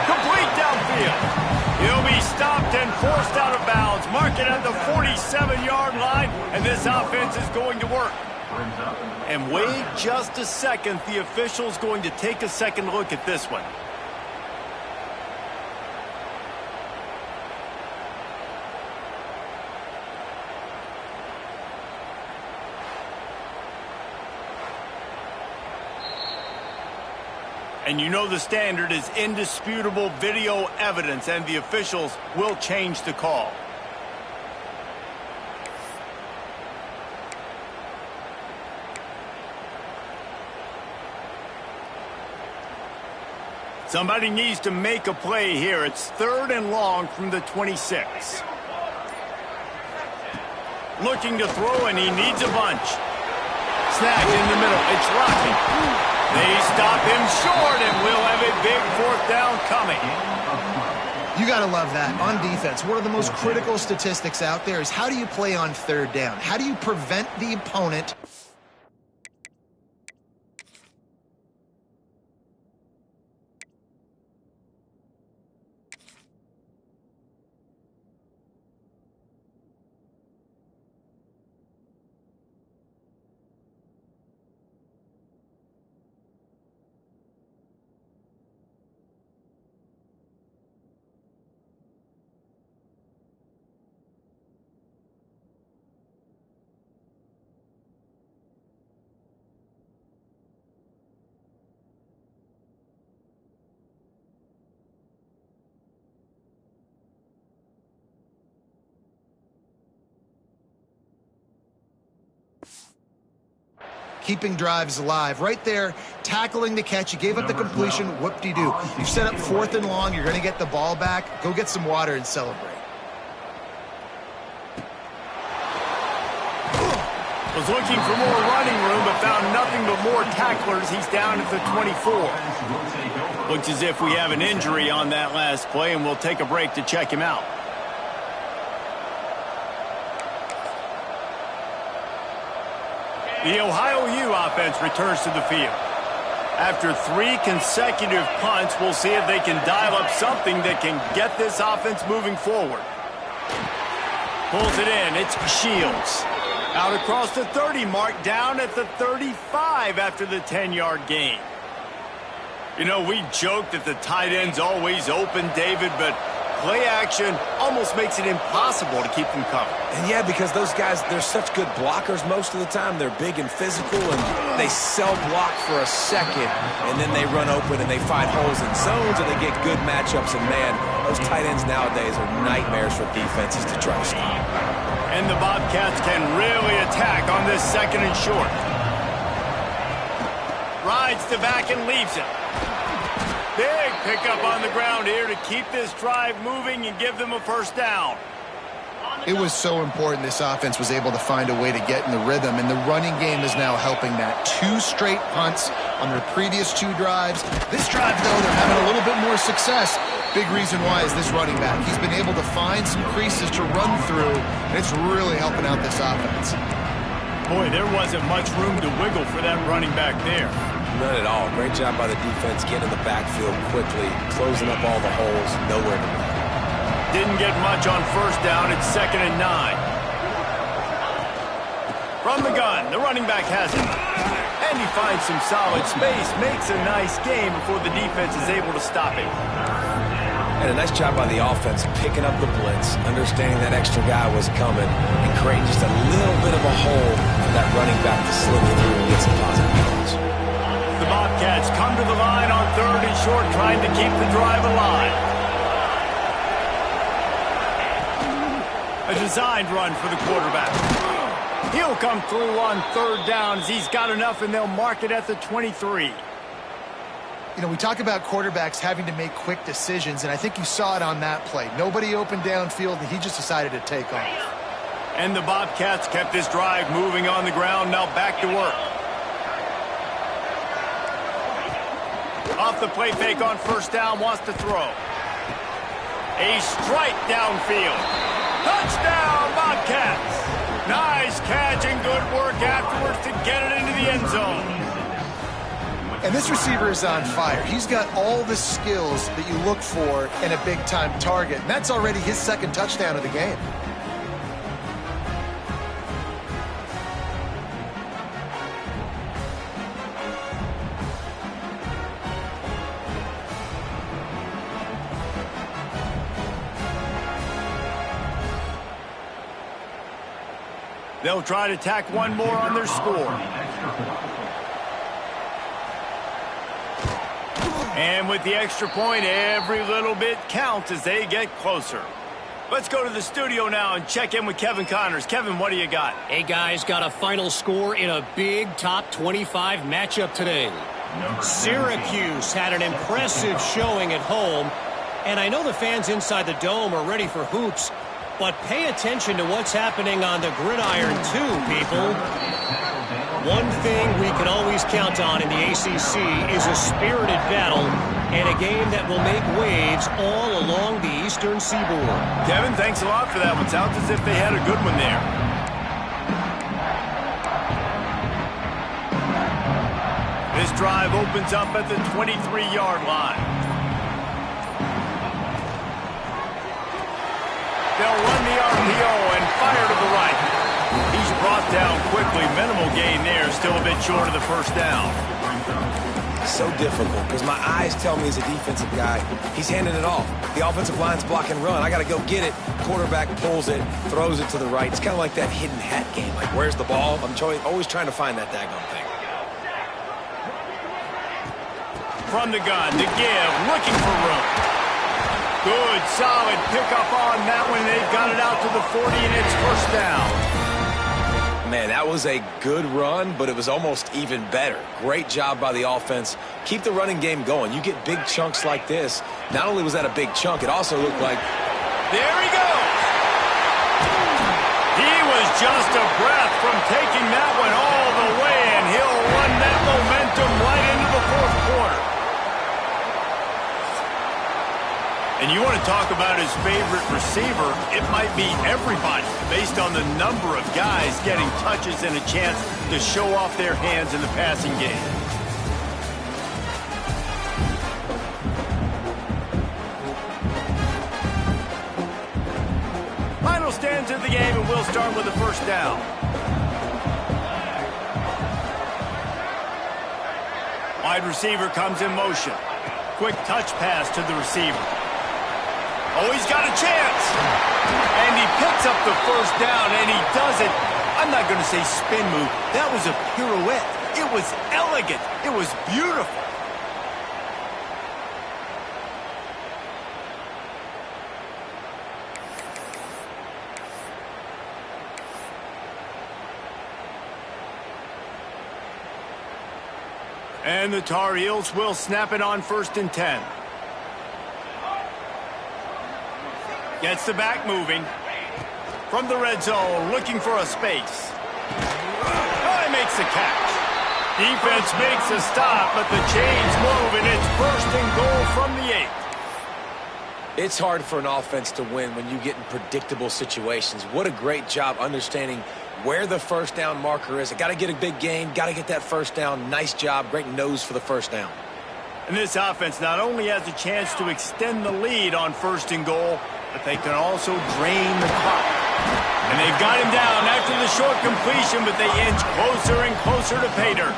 Complete downfield. He'll be stopped and forced out of bounds. Mark it at the 47-yard line, and this offense is going to work. And wait just a second. The official's going to take a second look at this one. And you know the standard is indisputable video evidence, and the officials will change the call. Somebody needs to make a play here. It's 3rd and long from the 26. Looking to throw, and he needs a bunch. Snag in the middle. It's Rocky. They stop him short, and we'll have a big 4th down coming. You got to love that. On defense, one of the most critical statistics out there is how do you play on third down? How do you prevent the opponent keeping drives alive? Right there, tackling the catch. You gave up the completion. Whoop-de-doo. You set up 4th and long. You're going to get the ball back. Go get some water and celebrate. Was looking for more running room, but found nothing but more tacklers. He's down at the 24. Looks as if we have an injury on that last play, and we'll take a break to check him out. The Ohio U offense returns to the field. After 3 consecutive punts, we'll see if they can dial up something that can get this offense moving forward. Pulls it in. It's Shields. Out across the 30 mark, down at the 35 after the 10-yard gain. You know, we joke that the tight end's always open, David, but play action almost makes it impossible to keep them covered. And yeah, because those guys, they're such good blockers most of the time. They're big and physical, and they cell block for a second, and then they run open and they find holes in zones, and they get good matchups. And man, those tight ends nowadays are nightmares for defenses to try to stop. And the Bobcats can really attack on this 2nd and short. Rides the back and leaves it. Big pickup on the ground here to keep this drive moving and give them a 1st down. It was so important this offense was able to find a way to get in the rhythm, and the running game is now helping that. 2 straight punts on their previous 2 drives. This drive, though, they're having a little bit more success. Big reason why is this running back. He's been able to find some creases to run through, and it's really helping out this offense. Boy, there wasn't much room to wiggle for that running back there. None at all. Great job by the defense getting in the backfield quickly, closing up all the holes, nowhere to run. Didn't get much on 1st down. It's 2nd and 9. From the gun, the running back has it. And he finds some solid space, makes a nice game before the defense is able to stop him. And a nice job by the offense picking up the blitz, understanding that extra guy was coming, and creating just a little bit of a hole for that running back to slip through and get some positive yards. The Bobcats come to the line on 3rd and short, trying to keep the drive alive. A designed run for the quarterback. He'll come through on 3rd down as he's got enough, and they'll mark it at the 23. You know, we talk about quarterbacks having to make quick decisions, and I think you saw it on that play. Nobody opened downfield, and he just decided to take off. And the Bobcats kept this drive moving on the ground, now back to work. Off the play fake on 1st down, wants to throw. A strike downfield. Touchdown, Bobcats! Nice catch and good work afterwards to get it into the end zone. And this receiver is on fire. He's got all the skills that you look for in a big-time target. And that's already his 2nd touchdown of the game. They'll try to tack one more on their score. And with the extra point, every little bit counts as they get closer. Let's go to the studio now and check in with Kevin Connors. Kevin, what do you got? Hey, guys, got a final score in a big top 25 matchup today. Syracuse had an impressive showing at home, and I know the fans inside the dome are ready for hoops, but pay attention to what's happening on the gridiron too, people. One thing we can always count on in the ACC is a spirited battle and a game that will make waves all along the Eastern Seaboard. Kevin, thanks a lot for that one. Sounds as if they had a good one there. This drive opens up at the 23-yard line. They'll run the RPO and fire to the right. He's brought down quickly. Minimal gain there. Still a bit short of the first down. So difficult because my eyes tell me as a defensive guy, he's handing it off. The offensive line's block and run. I got to go get it. Quarterback pulls it, throws it to the right. It's kind of like that hidden hat game. Like, where's the ball? I'm always trying to find that daggone thing. From the gun to give, looking for room. Good, solid pickup on that one. They've got it out to the 40, and it's first down. Man, that was a good run, but it was almost even better. Great job by the offense. Keep the running game going. You get big chunks like this. Not only was that a big chunk, it also looked like... There he goes! He was just a breath from taking that one all the way, and he'll run that momentum right into the fourth quarter. And you want to talk about his favorite receiver, it might be everybody, based on the number of guys getting touches and a chance to show off their hands in the passing game. Final stands of the game, and we'll start with the first down. Wide receiver comes in motion. Quick touch pass to the receiver. Oh, he's got a chance. And he picks up the first down, and he does it. I'm not going to say spin move. That was a pirouette. It was elegant. It was beautiful. And the Tar Heels will snap it on 1st and 10. Gets the back moving. From the red zone, looking for a space. Oh, he makes the catch. Defense makes a stop, but the chains move, and it's 1st and goal from the 8. It's hard for an offense to win when you get in predictable situations. What a great job understanding where the first down marker is. I got to get a big gain, got to get that first down. Nice job, great nose for the first down. And this offense not only has a chance to extend the lead on 1st and goal, but they can also drain the clock. And they've got him down after the short completion, but they inch closer and closer to pay dirt.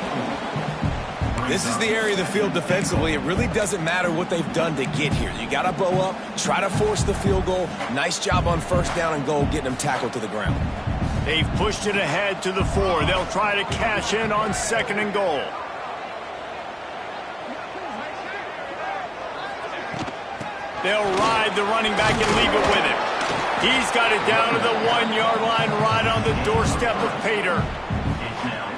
This is the area of the field defensively. It really doesn't matter what they've done to get here. You got to bow up, try to force the field goal. Nice job on 1st down and goal, getting them tackled to the ground. They've pushed it ahead to the 4. They'll try to cash in on 2nd and goal. They'll ride the running back and leave it with him. He's got it down to the 1-yard line, right on the doorstep of pay dirt.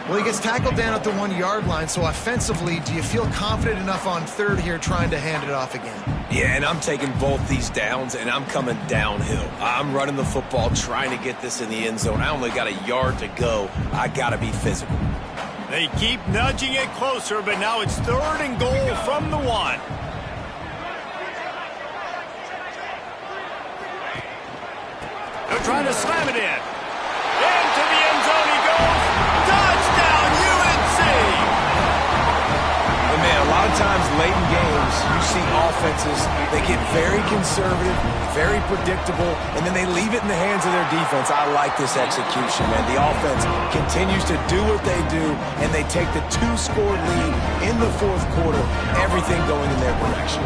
Well, he gets tackled down at the 1-yard line, so offensively, do you feel confident enough on 3rd here trying to hand it off again? Yeah, and I'm taking both these downs, and I'm coming downhill. I'm running the football, trying to get this in the end zone. I only got a yard to go. I got to be physical. They keep nudging it closer, but now it's 3rd and goal from the 1. They're trying to slam it in. Into the end zone he goes. Touchdown, UNC! And man, a lot of times late in games, you see offenses, they get very conservative, very predictable, and then they leave it in the hands of their defense. I like this execution, man. The offense continues to do what they do, and they take the 2-score lead in the 4th quarter, everything going in their direction.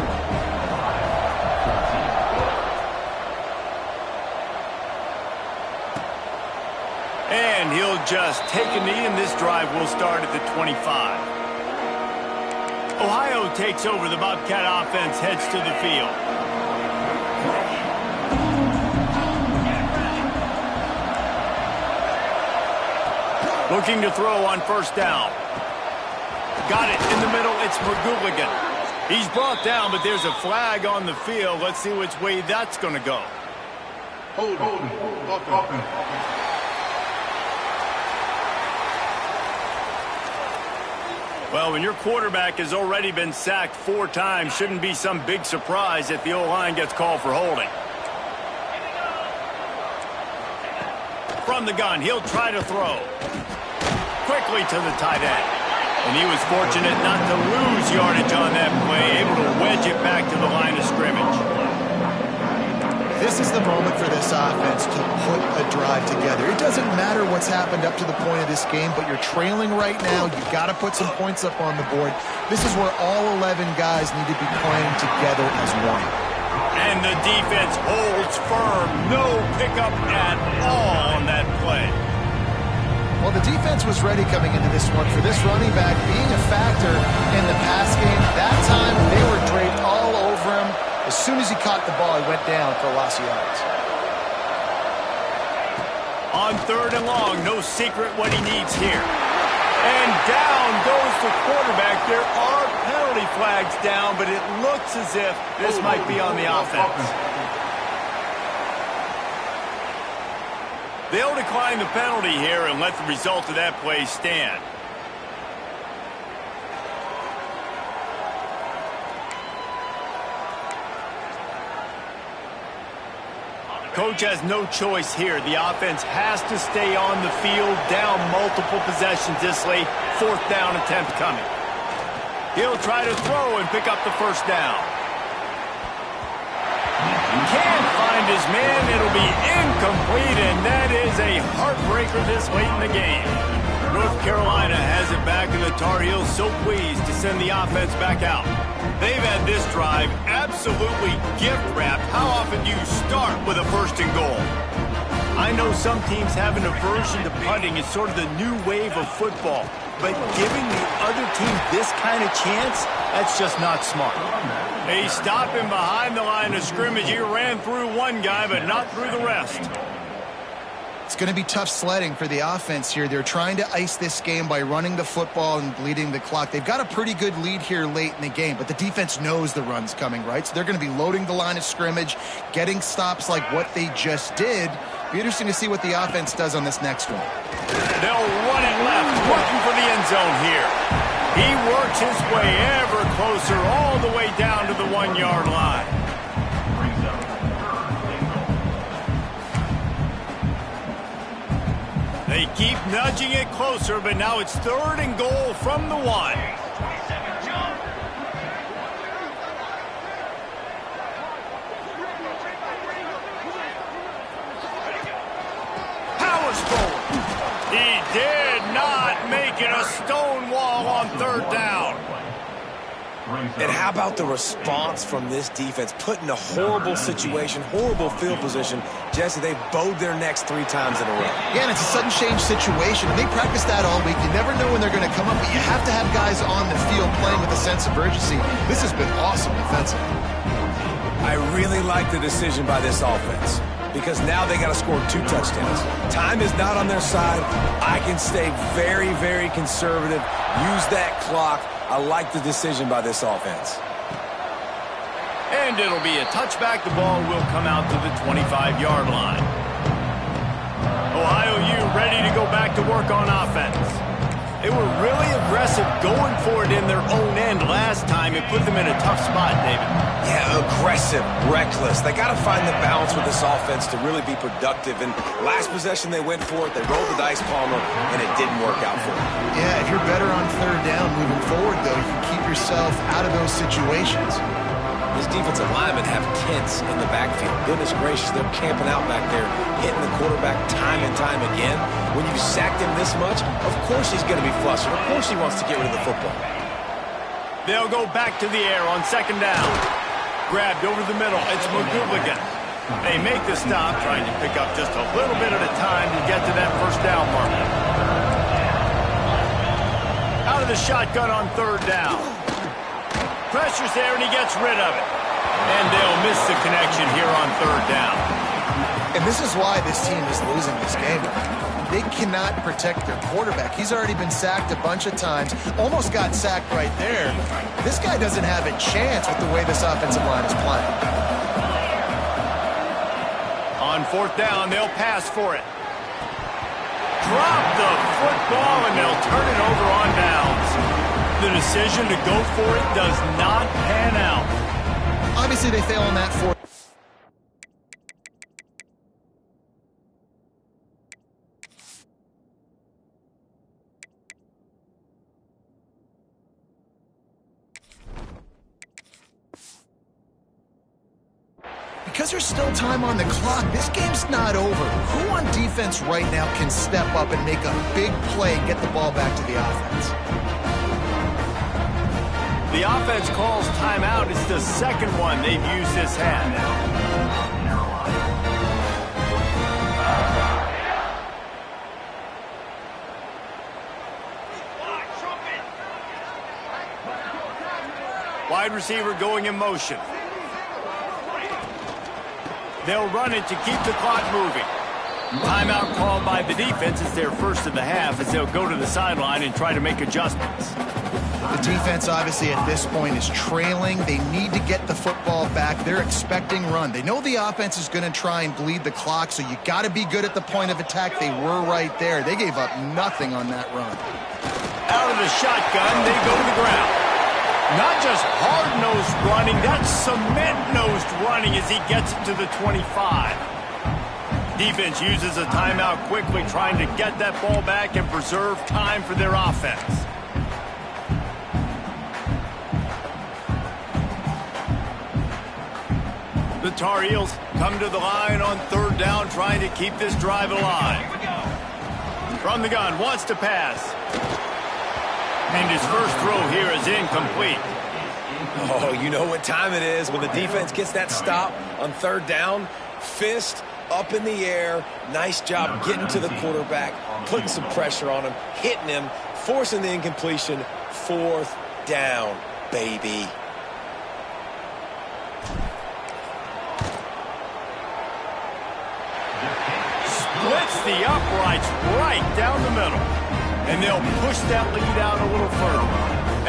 And he'll just take a knee, and this drive will start at the 25. Ohio takes over. The Bobcat offense heads to the field. Looking to throw on 1st down. Got it in the middle. It's McGooligan. He's brought down, but there's a flag on the field. Let's see which way that's going to go. Hold on. Well, when your quarterback has already been sacked 4 times, shouldn't be some big surprise if the O-line gets called for holding. From the gun, he'll try to throw. Quickly to the tight end. And he was fortunate not to lose yardage on that play, able to wedge it back to the line of scrimmage. This is the moment for this offense to put a drive together. It doesn't matter what's happened up to the point of this game, but you're trailing right now. You've got to put some points up on the board. This is where all 11 guys need to be playing together as one. And the defense holds firm. No pickup at all on that play. Well, the defense was ready coming into this one for this running back being a factor in the pass game. That time, they were draped all over him. As soon as he caught the ball, he went down for a loss of yards. On 3rd and long, no secret what he needs here. And down goes the quarterback. There are penalty flags down, but it looks as if this might be on the offense. They'll decline the penalty here and let the result of that play stand. Coach has no choice here. The offense has to stay on the field, down multiple possessions this late. 4th down attempt coming. He'll try to throw and pick up the 1st down. Can't find his man. It'll be incomplete, and that is a heartbreaker this late in the game. North Carolina has it back, and the Tar Heels so pleased to send the offense back out. They've had this drive absolutely gift-wrapped. How often do you start with a 1st and goal? I know some teams have an aversion to punting. It's sort of the new wave of football. But giving the other team this kind of chance, that's just not smart. They stop him behind the line of scrimmage. He ran through one guy, but not through the rest. It's going to be tough sledding for the offense here. They're trying to ice this game by running the football and bleeding the clock. They've got a pretty good lead here late in the game, but the defense knows the run's coming, right? So they're going to be loading the line of scrimmage, getting stops like what they just did. Be interesting to see what the offense does on this next one. They'll run it left, working for the end zone here. He works his way ever closer all the way down to the 1-yard line. They keep nudging it closer, but now it's 3rd and goal from the 1. Powers forward. He did not make it a stone wall on 3rd down. And how about the response from this defense? Put in a horrible situation, horrible field position. Jesse, they bowed their necks 3 times in a row. Yeah, and it's a sudden change situation. They practice that all week. You never know when they're going to come up, but you have to have guys on the field playing with a sense of urgency. This has been awesome defensively. I really like the decision by this offense because now they got to score 2 touchdowns. Time is not on their side. I can stay very, very conservative, use that clock. I like the decision by this offense. And it'll be a touchback. The ball will come out to the 25-yard line. Ohio U ready to go back to work on offense. They were really aggressive going for it in their own end last time. It put them in a tough spot, David. Yeah, aggressive, reckless. They got to find the balance with this offense to really be productive. And last possession, they went for it. They rolled the dice, Palmer, and it didn't work out for them. Yeah, if you're better on 3rd down moving forward, though, you can keep yourself out of those situations. These defensive linemen have tents in the backfield. Goodness gracious, they're camping out back there, hitting the quarterback time and time again. When you sacked him this much, of course he's going to be flustered. Of course he wants to get rid of the football. They'll go back to the air on 2nd down. Grabbed over the middle. It's McGooligan. They make the stop, trying to pick up just a little bit at a time to get to that 1st down mark. Out of the shotgun on 3rd down. Pressure's there, and he gets rid of it. And they'll miss the connection here on 3rd down. And this is why this team is losing this game. They cannot protect their quarterback. He's already been sacked a bunch of times. Almost got sacked right there. This guy doesn't have a chance with the way this offensive line is playing. On 4th down, they'll pass for it. Drop the football, and they'll turn it over on downs. the decision to go for it does not pan out. Obviously, they fail on that fourth. Because there's still time on the clock, this game's not over. Who on defense right now can step up and make a big play and get the ball back to the offense? The offense calls timeout. It's the second one they've used this half. Wide receiver going in motion. They'll run it to keep the clock moving. Timeout called by the defense. It's their first of the half as they'll go to the sideline and try to make adjustments. The defense, obviously, at this point is trailing. They need to get the football back. They're expecting run. They know the offense is going to try and bleed the clock, so you got to be good at the point of attack. They were right there. They gave up nothing on that run. Out of the shotgun, they go to the ground. Not just hard-nosed running, that's cement-nosed running as he gets it to the 25. Defense uses a timeout quickly, trying to get that ball back and preserve time for their offense. The Tar Heels come to the line on third down, trying to keep this drive alive. From the gun, wants to pass. And his first throw here is incomplete. Oh, you know what time it is when the defense gets that stop on third down. Fist up in the air. Nice job getting to the quarterback, putting some pressure on him, hitting him, forcing the incompletion. Fourth down, baby. Splits the uprights right down the middle. And they'll push that lead out a little further.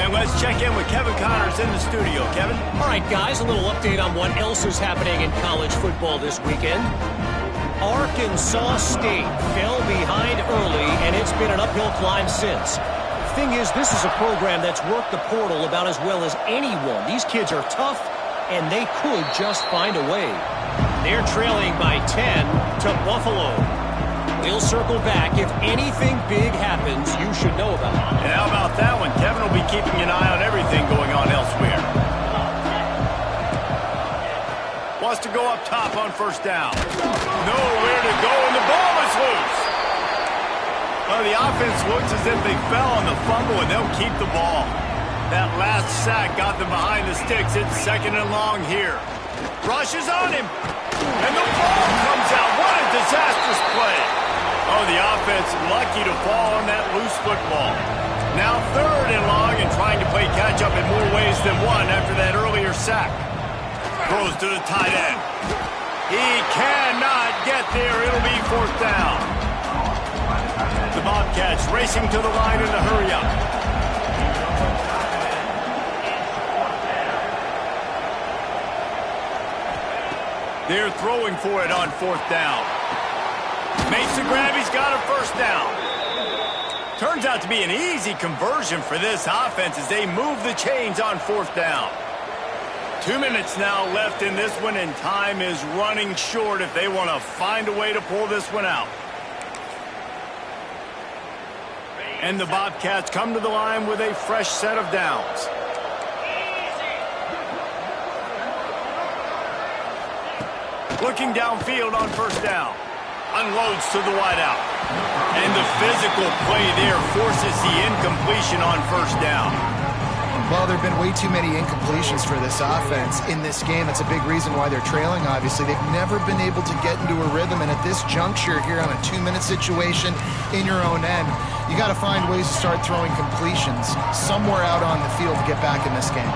And let's check in with Kevin Connors in the studio. Kevin? All right, guys, a little update on what else is happening in college football this weekend. Arkansas State fell behind early, and it's been an uphill climb since. Thing is, this is a program that's worked the portal about as well as anyone. These kids are tough, and they could just find a way. They're trailing by 10 to Buffalo. We'll circle back. If anything big happens, you should know about it. And how about that one? Kevin will be keeping an eye on everything going on elsewhere. Wants to go up top on first down. Nowhere to go, and the ball is loose. Well, the offense looks as if they fell on the fumble, and they'll keep the ball. That last sack got them behind the sticks. It's second and long here. Rushes on him, and the ball comes out. What a disastrous play. Oh, the offense lucky to fall on that loose football. Now third and long and trying to play catch-up in more ways than one after that earlier sack. Throws to the tight end. He cannot get there. It'll be fourth down. The Bobcats racing to the line in a hurry up. They're throwing for it on fourth down. Makes the grab, he's got a first down. Turns out to be an easy conversion for this offense as they move the chains on fourth down. 2 minutes now left in this one, and time is running short if they want to find a way to pull this one out. And the Bobcats come to the line with a fresh set of downs. Looking downfield on first down. Unloads to the wideout. And the physical play there forces the incompletion on first down. Well, there have been way too many incompletions for this offense in this game. That's a big reason why they're trailing, obviously. They've never been able to get into a rhythm, and at this juncture here on a 2-minute situation in your own end, you got to find ways to start throwing completions somewhere out on the field to get back in this game.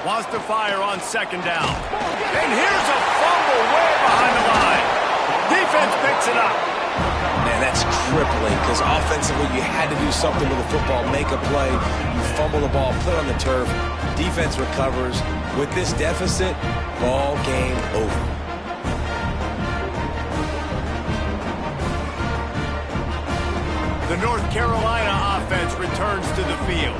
Wants to fire on second down. And here's a fumble way behind the line. Defense picks it up. Man, that's crippling because offensively you had to do something with the football, make a play. You fumble the ball, put it on the turf. Defense recovers. With this deficit, ball game over. North Carolina offense returns to the field.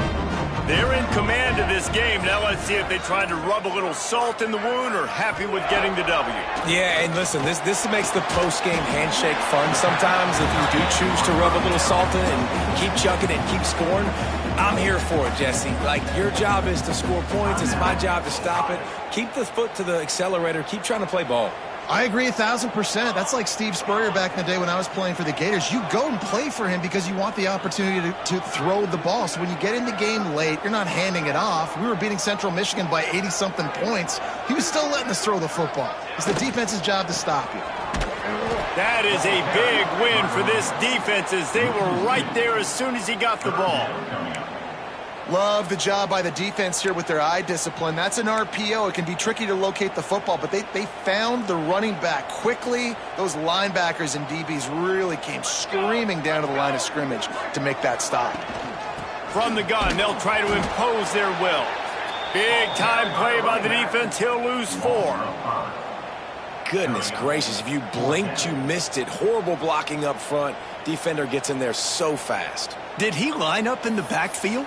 They're in command of this game. Now let's see if they try to rub a little salt in the wound or happy with getting the W. Yeah, and listen, this makes the post-game handshake fun sometimes if you do choose to rub a little salt in and keep chucking it and keep scoring. I'm here for it, Jesse. Like, your job is to score points. It's my job to stop it. Keep the foot to the accelerator. Keep trying to play ball. I agree 1,000%. That's like Steve Spurrier back in the day when I was playing for the Gators. You go and play for him because you want the opportunity to throw the ball. So when you get in the game late, you're not handing it off. We were beating Central Michigan by 80-something points. He was still letting us throw the football. It's the defense's job to stop you. That is a big win for this defense as they were right there as soon as he got the ball. Love the job by the defense here with their eye discipline. That's an RPO. It can be tricky to locate the football, but they found the running back quickly. Those linebackers and DBs really came screaming down to the line of scrimmage to make that stop. From the gun, they'll try to impose their will. Big time play by the defense. He'll lose 4. Goodness gracious, if you blinked, you missed it. Horrible blocking up front. Defender gets in there so fast. Did he line up in the backfield?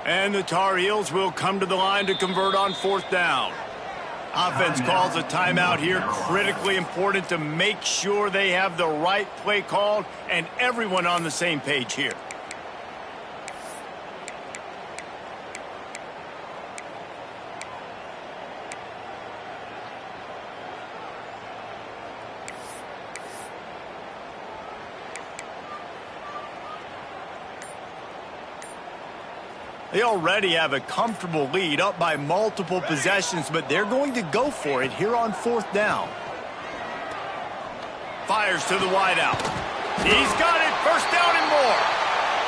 And the Tar Heels will come to the line to convert on 4th down. Offense calls a timeout here. Critically important to make sure they have the right play called and everyone on the same page here. They already have a comfortable lead up by multiple possessions, but they're going to go for it here on 4th down. Fires to the wideout. He's got it. 1st down and more.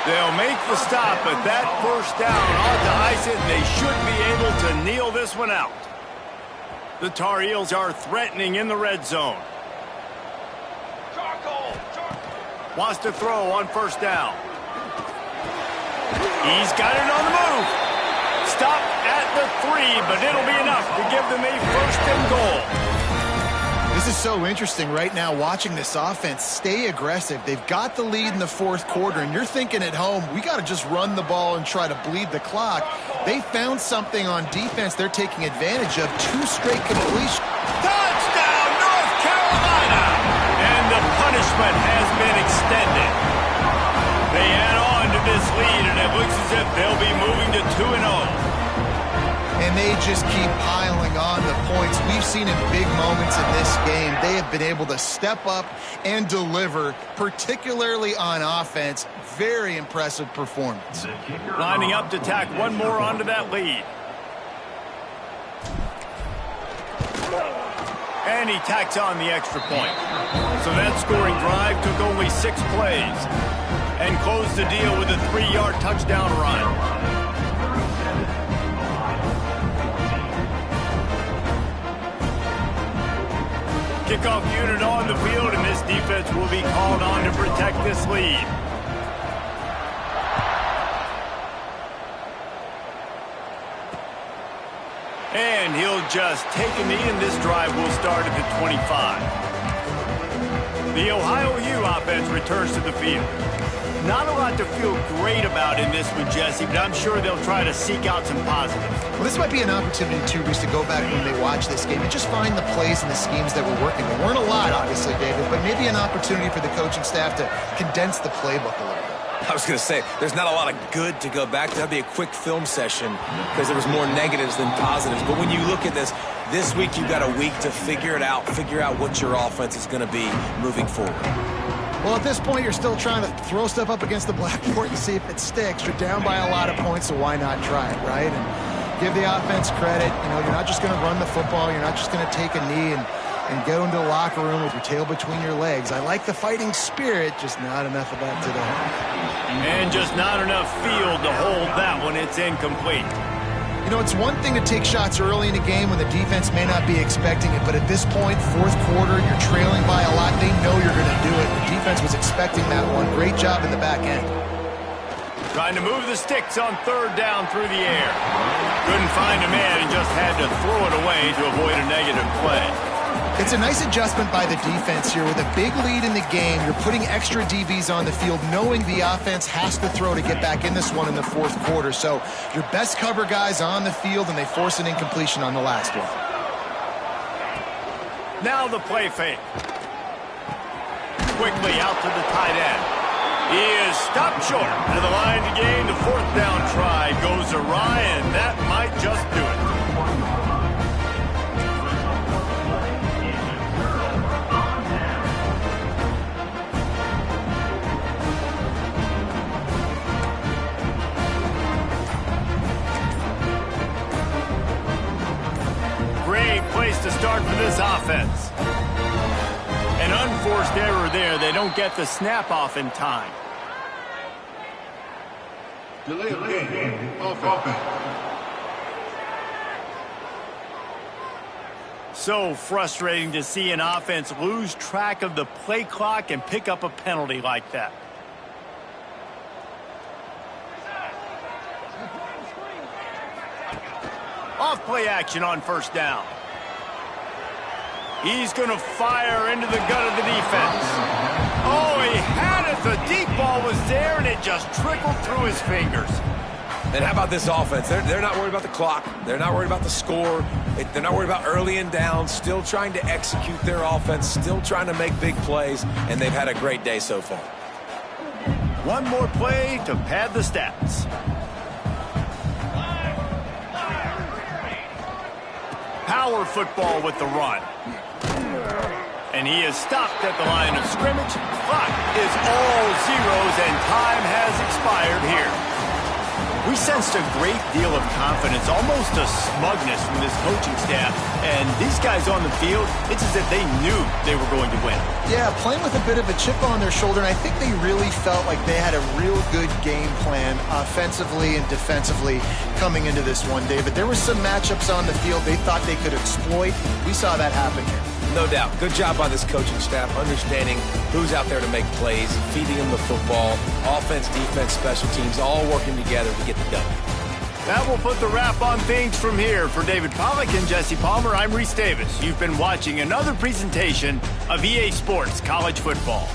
They'll make the stop, but that 1st down ought to ice it, and they should be able to kneel this one out. The Tar Heels are threatening in the red zone. Wants to throw on 1st down. He's got it on the move. Stop at the 3, but it'll be enough to give them a 1st and goal. This is so interesting right now watching this offense stay aggressive. They've got the lead in the 4th quarter, and you're thinking at home, we got to just run the ball and try to bleed the clock. They found something on defense they're taking advantage of. 2 straight completions. Touchdown, North Carolina! And the punishment has been extended. They add on to this lead, and it looks as if they'll be moving to 2-0. And they just keep piling on the points. We've seen in big moments in this game, they have been able to step up and deliver, particularly on offense. Very impressive performance. Lining up to tack one more onto that lead. And he tacks on the extra point. So that scoring drive took only 6 plays and closed the deal with a 3-yard touchdown run. Kickoff unit on the field, and this defense will be called on to protect this lead. And he'll just take a knee, and this drive will start at the 25. The Ohio U offense returns to the field. Not a lot to feel great about in this one, Jesse, but I'm sure they'll try to seek out some positives. Well, this might be an opportunity, too, Bruce, to go back when they watch this game and just find the plays and the schemes that were working. There weren't a lot, obviously, David, but maybe an opportunity for the coaching staff to condense the playbook a little bit. I was going to say, there's not a lot of good to go back to. That'd be a quick film session because there was more negatives than positives. But when you look at this week you've got a week to figure it out, figure out what your offense is going to be moving forward. Well, at this point, you're still trying to throw stuff up against the blackboard and see if it sticks. You're down by a lot of points, so why not try it, right? And give the offense credit. You know, you're not just going to run the football. You're not just going to take a knee and go into the locker room with your tail between your legs. I like the fighting spirit, just not enough of that today. And just not enough field to hold that one. It's incomplete. You know, it's one thing to take shots early in a game when the defense may not be expecting it, but at this point, 4th quarter, you're trailing by a lot. They know you're going to do it. The defense was expecting that one. Great job in the back end. Trying to move the sticks on third down through the air. Couldn't find a man and just had to throw it away to avoid a negative play. It's a nice adjustment by the defense here. With a big lead in the game, you're putting extra DBs on the field, knowing the offense has to throw to get back in this one in the fourth quarter. So your best cover guys on the field, and they force an incompletion on the last one. Now the play fake. Quickly out to the tight end. He is stopped short. To the line to gain. The fourth down try goes awry, and that might just do it. Great place to start for this offense. An unforced error there. They don't get the snap off in time. Delay of game. Offense. So frustrating to see an offense lose track of the play clock and pick up a penalty like that. Off play action on first down. He's going to fire into the gut of the defense. Oh, he had it. The deep ball was there, and it just trickled through his fingers. And how about this offense? They're not worried about the clock. They're not worried about the score. They're not worried about early and down. Still trying to execute their offense. Still trying to make big plays. And they've had a great day so far. One more play to pad the stats. Power football with the run. And he is stopped at the line of scrimmage. Clock is all zeros, and time has expired here. We sensed a great deal of confidence, almost a smugness from this coaching staff. And these guys on the field, it's as if they knew they were going to win. Yeah, playing with a bit of a chip on their shoulder, and I think they really felt like they had a real good game plan offensively and defensively coming into this one, David. There were some matchups on the field they thought they could exploit. We saw that happen here. No doubt. Good job by this coaching staff, understanding who's out there to make plays, feeding them the football, offense, defense, special teams, all working together to get the W. That will put the wrap on things from here. For David Pollack and Jesse Palmer, I'm Reese Davis. You've been watching another presentation of EA Sports College Football.